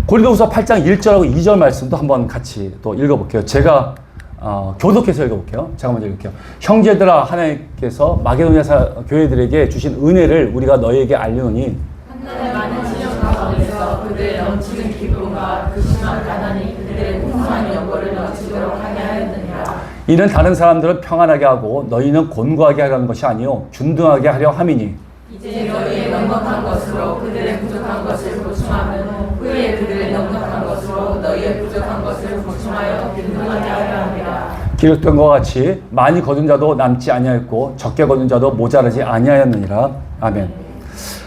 고린도후서 8장 1절하고 2절 말씀도 한번 같이 또 읽어볼게요. 제가 교독해서 읽어볼게요. 제가 먼저 읽을게요. 형제들아, 하나님께서 마게도냐 교회들에게 주신 은혜를 우리가 너희에게 알리노니 하나님의 많은 시련 가운데서 그들의 넘치는 기쁨과 그 심한 가난이 그들의 풍성한 연고를 넘치도록 하게 하였느니라. 이는 다른 사람들은 평안하게 하고 너희는 곤고하게 하려는 것이 아니요 균등하게 하려 함이니 이제 너희의 넉넉한 것으로 그들의 부족한 것을 보충하면 후에 그들의 넉넉한 것으로 너희의 부족한 것을 보충하여 균등하게 하려 함이라. 기록된 것 같이 많이 거둔 자도 남지 아니하였고 적게 거둔 자도 모자라지 아니하였느니라. 아멘.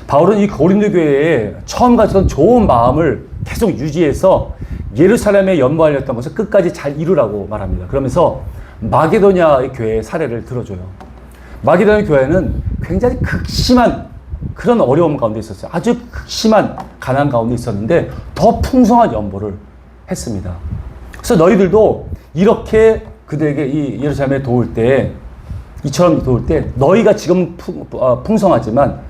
바울은 이 고린도 교회에 처음 가졌던 좋은 마음을 계속 유지해서 예루살렘에 연보하려던 것을 끝까지 잘 이루라고 말합니다. 그러면서 마게도냐 교회의 사례를 들어줘요. 마게도냐 교회는 굉장히 극심한 그런 어려움 가운데 있었어요. 아주 극심한 가난 가운데 있었는데 더 풍성한 연보를 했습니다. 그래서 너희들도 이렇게 그들에게 이 예루살렘에 도울 때, 이처럼 도울 때 너희가 지금 풍성하지만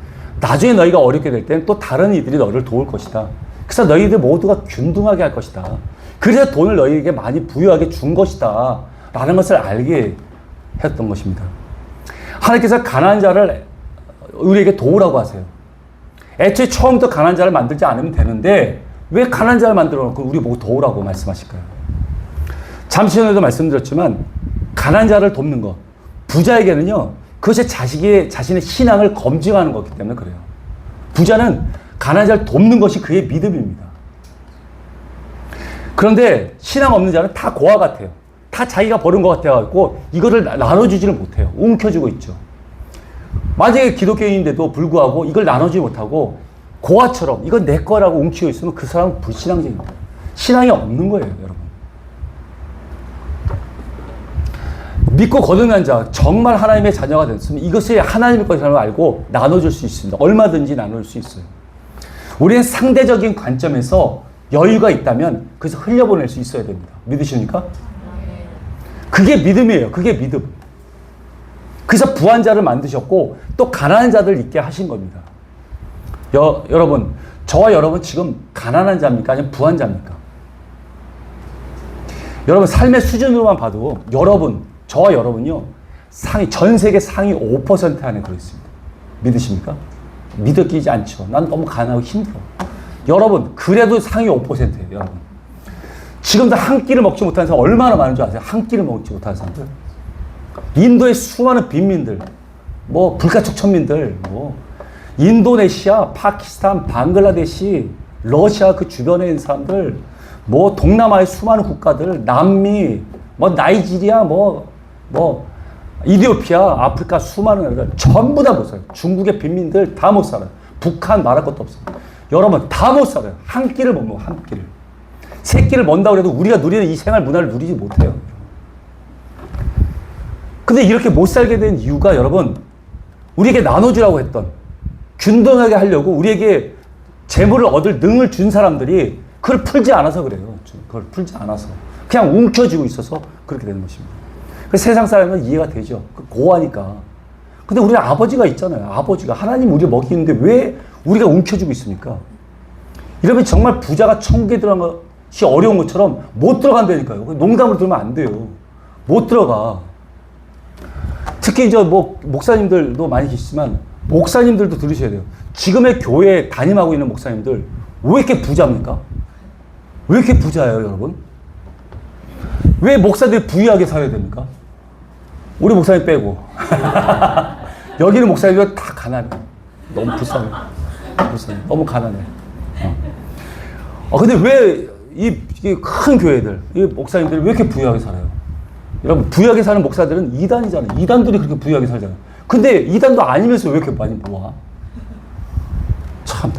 나중에 너희가 어렵게 될 때는 또 다른 이들이 너희를 도울 것이다. 그래서 너희들 모두가 균등하게 할 것이다. 그래서 돈을 너희에게 많이 부유하게 준 것이다. 라는 것을 알게 했던 것입니다. 하나님께서 가난한 자를 우리에게 도우라고 하세요. 애초에 처음부터 가난한 자를 만들지 않으면 되는데 왜 가난한 자를 만들어 놓고 우리 보고 도우라고 말씀하실까요? 잠시 전에도 말씀드렸지만 가난한 자를 돕는 것, 부자에게는요, 그것이 자신의 신앙을 검증하는 거기 때문에 그래요. 부자는 가난한 자를 돕는 것이 그의 믿음입니다. 그런데 신앙 없는 자는 다 고아 같아요. 다 자기가 버는 것 같아갖고 이거를 나눠주지를 못해요. 움켜쥐고 있죠. 만약에 기독교인인데도 불구하고 이걸 나눠주지 못하고 고아처럼 이건 내 거라고 움키고 있으면 그 사람은 불신앙적입니다. 신앙이 없는 거예요, 여러분. 믿고 거듭난 자, 정말 하나님의 자녀가 됐으면 이것이 하나님의 것이라는 걸 알고 나눠줄 수 있습니다. 얼마든지 나눌 수 있어요. 우리는 상대적인 관점에서 여유가 있다면 그래서 흘려보낼 수 있어야 됩니다. 믿으십니까? 그게 믿음이에요. 그게 믿음. 그래서 부한 자를 만드셨고 또 가난한 자들 있게 하신 겁니다. 여러분, 저와 여러분 지금 가난한 자입니까? 아니면 부한 자입니까? 여러분 삶의 수준으로만 봐도 저와 여러분요, 전 세계 상위 5% 안에 들어있습니다. 믿으십니까? 믿기지 않죠. 난 너무 가난하고 힘들어. 여러분, 그래도 상위 5%예요, 여러분. 지금도 한 끼를 먹지 못하는 사람 얼마나 많은 줄 아세요? 한 끼를 먹지 못하는 사람들. 인도의 수많은 빈민들, 불가촉 천민들, 인도네시아, 파키스탄, 방글라데시, 러시아 그 주변에 있는 사람들, 동남아의 수많은 국가들, 남미, 나이지리아, 이디오피아, 아프리카 수많은 나라들 전부 다 못 살아요. 중국의 빈민들 다 못 살아요. 북한 말할 것도 없어요. 여러분 다 못 살아요. 한 끼를 못 먹어, 한 끼를. 세 끼를 먹는다고 해도 우리가 누리는 이 생활 문화를 누리지 못해요. 근데 이렇게 못 살게 된 이유가 여러분, 우리에게 나눠주라고 했던, 균등하게 하려고 우리에게 재물을 얻을 능을 준 사람들이 그걸 풀지 않아서 그래요. 그걸 풀지 않아서. 그냥 움켜쥐고 있어서 그렇게 되는 것입니다. 세상 사람은 이해가 되죠. 고아니까. 근데 우리 아버지가 있잖아요. 아버지가. 하나님 우리를 먹이는데 왜 우리가 움켜쥐고 있습니까? 이러면 정말 부자가 천국에 들어간 것이 어려운 것처럼 못 들어간다니까요. 농담으로 들으면 안 돼요. 못 들어가. 특히 이제 뭐 목사님들도 많이 계시지만 목사님들도 들으셔야 돼요. 지금의 교회에 담임하고 있는 목사님들 왜 이렇게 부자입니까? 왜 이렇게 부자예요, 여러분? 왜 목사들이 부유하게 살아야 됩니까? 우리 목사님 빼고. 여기는 목사님들 다 가난해. 너무 불쌍해. 불쌍해. 너무 가난해. 근데 왜 이 큰 교회들, 이 목사님들이 왜 이렇게 부유하게 살아요? 여러분, 부유하게 사는 목사들은 이단이잖아요. 이단들이 그렇게 부유하게 살잖아요. 근데 이단도 아니면서 왜 이렇게 많이 모아? 참.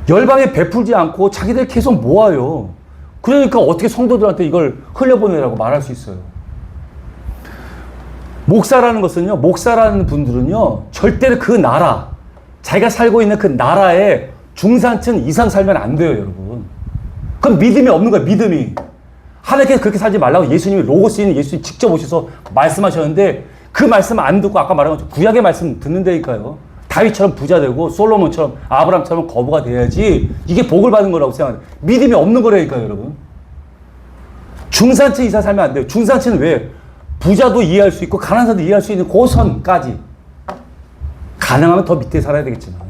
열방에 베풀지 않고 자기들 계속 모아요. 그러니까 어떻게 성도들한테 이걸 흘려보내라고 말할 수 있어요. 목사라는 것은요, 목사라는 분들은요, 절대로 그 나라, 자기가 살고 있는 그 나라의 중산층 이상 살면 안 돼요, 여러분. 그럼 믿음이 없는 거예요, 믿음이. 하나님께서 그렇게 살지 말라고 예수님이 로고스인 예수님 직접 오셔서 말씀하셨는데 그 말씀 안 듣고 아까 말한 것처럼 구약의 말씀 듣는다니까요. 다윗처럼 부자 되고 솔로몬처럼 아브라함처럼 거부가 돼야지 이게 복을 받는 거라고 생각해요. 믿음이 없는 거라니까요, 여러분. 중산층 이상 살면 안 돼요. 중산층은 왜? 부자도 이해할 수 있고 가난한 사람도 이해할 수 있는 그 선까지. 가능하면 더 밑에 살아야 되겠지만.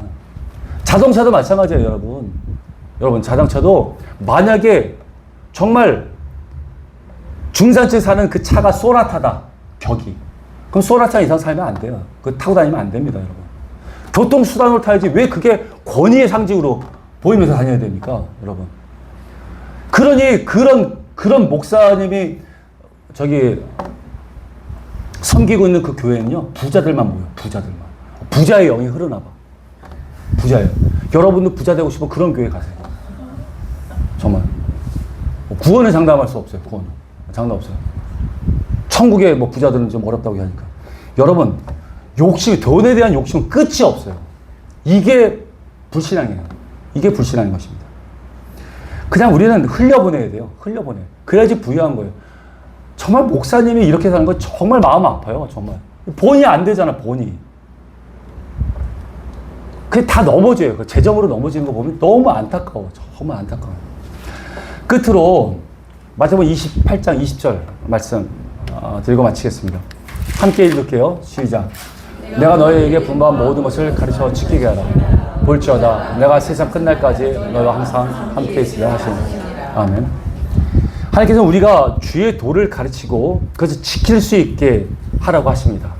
자동차도 마찬가지예요, 여러분. 여러분, 자동차도 만약에 정말 중산층 사는 그 차가 소나타다, 격이. 그럼 소나타 이상 살면 안 돼요. 그거 타고 다니면 안 됩니다, 여러분. 교통수단으로 타야지 왜 그게 권위의 상징으로 보이면서 다녀야 됩니까, 여러분. 그러니 그런 목사님이 섬기고 있는 그 교회는요, 부자들만 모여요, 부자들만. 부자의 영이 흐르나 봐. 부자예요. 여러분도 부자 되고 싶으면 그런 교회 가세요. 정말. 구원은 장담할 수 없어요, 구원은. 장담 없어요. 천국에 뭐 부자들은 좀 어렵다고 하니까. 여러분, 돈에 대한 욕심은 끝이 없어요. 이게 불신앙이에요. 이게 불신앙인 것입니다. 그냥 우리는 흘려보내야 돼요. 흘려보내. 그래야지 부유한 거예요. 정말 목사님이 이렇게 사는 거 정말 마음 아파요. 정말. 본이 안 되잖아, 본이. 그게 다 넘어져요. 재정으로 넘어지는 거 보면 너무 안타까워. 정말 안타까워요. 끝으로 마태복음 28장 20절 말씀 드리고 마치겠습니다. 함께 읽을게요. 시작. 내가 너희에게 분부한 모든 것을 가르쳐 지키게 하라. 볼지어다 내가 세상 끝날까지 너희와 항상 함께 있으려 하시니. 아멘. 하나님께서는 우리가 주의 도를 가르치고 그것을 지킬 수 있게 하라고 하십니다.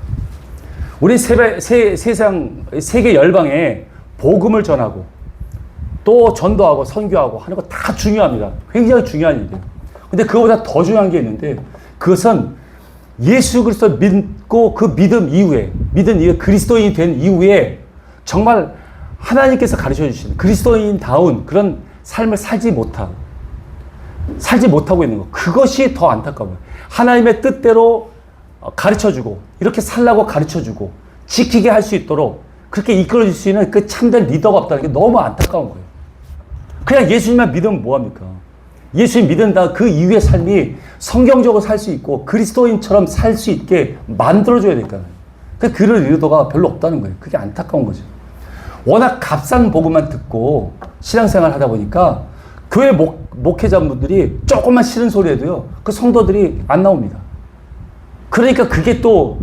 우리 세계 열방에 복음을 전하고 또 전도하고 선교하고 하는 거 다 중요합니다. 굉장히 중요한 일이에요. 근데 그거보다 더 중요한 게 있는데 그것은 예수 그리스도 믿고 그 믿은 이후에 그리스도인이 된 이후에 정말 하나님께서 가르쳐 주시는 그리스도인다운 그런 삶을 살지 못하고 있는 것. 그것이 더 안타까워요. 하나님의 뜻대로 가르쳐주고 이렇게 살라고 가르쳐주고 지키게 할 수 있도록 그렇게 이끌어줄 수 있는 그 참된 리더가 없다는 게 너무 안타까운 거예요. 그냥 예수님만 믿으면 뭐합니까? 예수님 믿는다 그 이후의 삶이 성경적으로 살 수 있고 그리스도인처럼 살 수 있게 만들어줘야 되니까요. 그런 리더가 별로 없다는 거예요. 그게 안타까운 거죠. 워낙 값싼 복음만 듣고 신앙생활 하다 보니까 교회 목회자분들이 조금만 싫은 소리 해도요, 그 성도들이 안 나옵니다. 그러니까 그게 또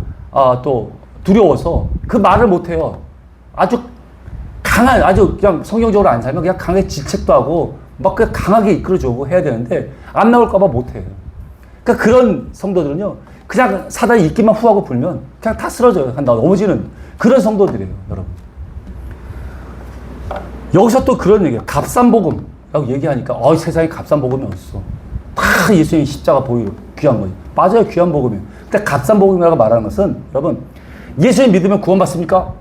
두려워서 그 말을 못 해요. 아주 그냥 성경적으로 안 살면 그냥 강하게 질책도 하고 막 그냥 강하게 이끌어주고 해야 되는데 안 나올까봐 못 해요. 그러니까 그런 성도들은요, 그냥 사단이 있기만 후하고 불면 그냥 다 쓰러져요. 넘어지는 그런 성도들이에요, 여러분. 여기서 또 그런 얘기예요. 값싼 복음라고 얘기하니까 세상에 값싼 복음이 어딨어. 다 예수님의 십자가 보이고 귀한 거예요. 맞아요, 귀한 복음이에요. 근데 값싼 복음이라고 말하는 것은 여러분, 예수님 믿으면 구원받습니까?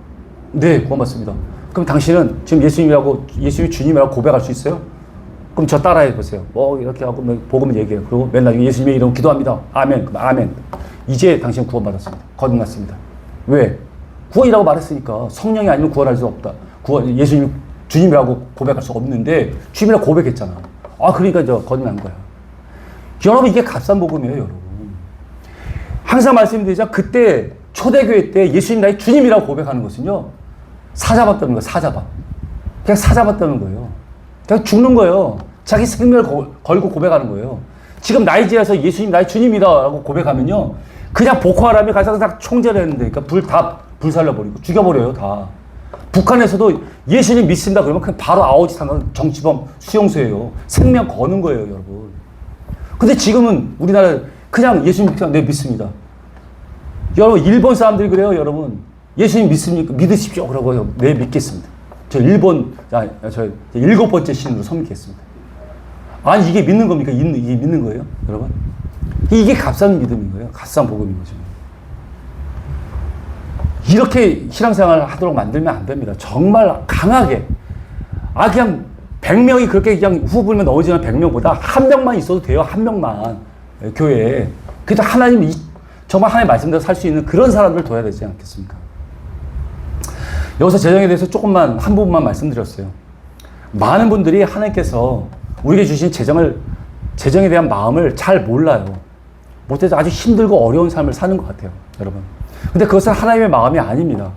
네, 구원받습니다. 그럼 당신은 지금 예수님이 주님이라고 고백할 수 있어요? 그럼 저 따라해 보세요. 이렇게 하고 복음을 얘기해요. 그리고 맨날 예수님의 이름 기도합니다. 아멘. 아멘. 이제 당신 구원받았습니다. 거듭났습니다. 왜? 구원이라고 말했으니까. 성령이 아니면 구원할 수 없다. 예수님 주님이라고 고백할 수 없는데 주님이라고 고백했잖아. 그러니까 거듭난 거야. 여러분, 이게 값싼 복음이에요, 여러분. 항상 말씀드리자 그때 초대교회 때 예수님 나의 주님이라고 고백하는 것은요, 사자봤다는 거예요, 사자밥. 그냥 사자봤다는 거예요. 그냥 죽는 거예요. 자기 생명을 걸고 고백하는 거예요. 지금 나이지리아에서 예수님 나의 주님이다라고 고백하면요, 그냥 보코하람이 가서 다 총재를 했는데, 그러니까 불살려버리고 죽여버려요, 다. 북한에서도 예수님 믿습니다 그러면 그냥 바로 아오지 상관 정치범 수용소예요. 생명 거는 거예요, 여러분. 근데 지금은 우리나라 그냥 예수님 그냥 네 믿습니다. 여러분 일본 사람들이 그래요, 여러분. 예수님 믿습니까? 믿으십시오. 그러고 네 믿겠습니다. 저 일본 저 7번째 신으로 섬기겠습니다. 아니 이게 믿는 겁니까? 이게 믿는 거예요, 여러분? 이게 값싼 믿음인 거예요. 값싼 복음인 거죠. 이렇게 신앙생활을 하도록 만들면 안 됩니다. 정말 강하게. 그냥 100명이 그렇게 그냥 후 불면 넘어지는 100명보다 한 명만 있어도 돼요. 한 명만. 교회에. 그래도 하나님, 정말 하나님 말씀대로 살 수 있는 그런 사람들 둬야 되지 않겠습니까? 여기서 재정에 대해서 조금만, 한 부분만 말씀드렸어요. 많은 분들이 하나님께서 우리에게 주신 재정에 대한 마음을 잘 몰라요. 못해서 아주 힘들고 어려운 삶을 사는 것 같아요, 여러분. 근데 그것은 하나님의 마음이 아닙니다.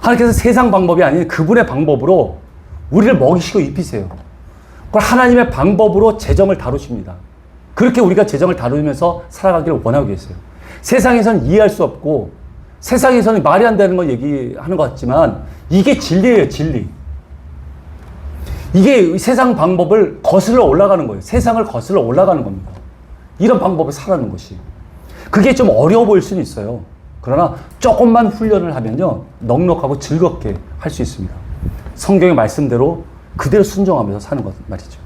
하나님께서 세상 방법이 아닌 그분의 방법으로 우리를 먹이시고 입히세요. 그걸 하나님의 방법으로 재정을 다루십니다. 그렇게 우리가 재정을 다루면서 살아가기를 원하고 계세요. 세상에서는 이해할 수 없고 세상에서는 말이 안 되는 걸 얘기하는 것 같지만 이게 진리예요, 진리. 이게 세상 방법을 거슬러 올라가는 거예요. 세상을 거슬러 올라가는 겁니다. 이런 방법을 살아가는 것이. 그게 좀 어려워 보일 수는 있어요. 그러나 조금만 훈련을 하면요, 넉넉하고 즐겁게 할 수 있습니다. 성경의 말씀대로 그대로 순종하면서 사는 것 말이죠.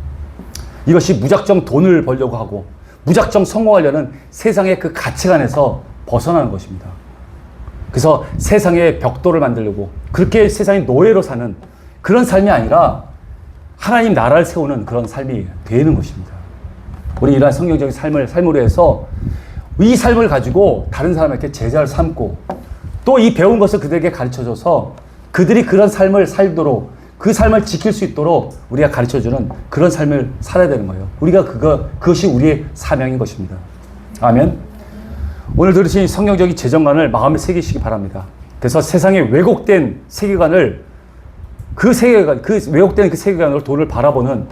이것이 무작정 돈을 벌려고 하고 무작정 성공하려는 세상의 그 가치관에서 벗어나는 것입니다. 그래서 세상의 벽돌을 만들려고 그렇게 세상의 노예로 사는 그런 삶이 아니라 하나님 나라를 세우는 그런 삶이 되는 것입니다. 우리 이러한 성경적인 삶으로 해서 이 삶을 가지고 다른 사람에게 제자를 삼고 또 이 배운 것을 그들에게 가르쳐줘서 그들이 그런 삶을 살도록 그 삶을 지킬 수 있도록 우리가 가르쳐주는 그런 삶을 살아야 되는 거예요. 우리가 그것이 우리의 사명인 것입니다. 아멘. 오늘 들으신 성경적인 재정관을 마음에 새기시기 바랍니다. 그래서 세상의 왜곡된 세계관을 그 왜곡된 그 세계관으로 돈을 바라보는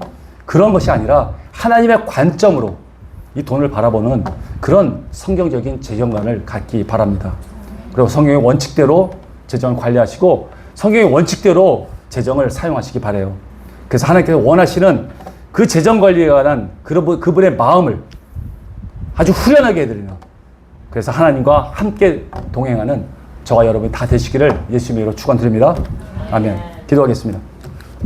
그런 것이 아니라 하나님의 관점으로 이 돈을 바라보는 그런 성경적인 재정관을 갖기 바랍니다. 그리고 성경의 원칙대로 재정을 관리하시고 성경의 원칙대로 재정을 사용하시기 바라요. 그래서 하나님께서 원하시는 그 재정 관리에 관한 그분의 마음을 아주 후련하게 해드리는, 그래서 하나님과 함께 동행하는 저와 여러분이 다 되시기를 예수님의 이름으로 축원드립니다. 아멘. 기도하겠습니다.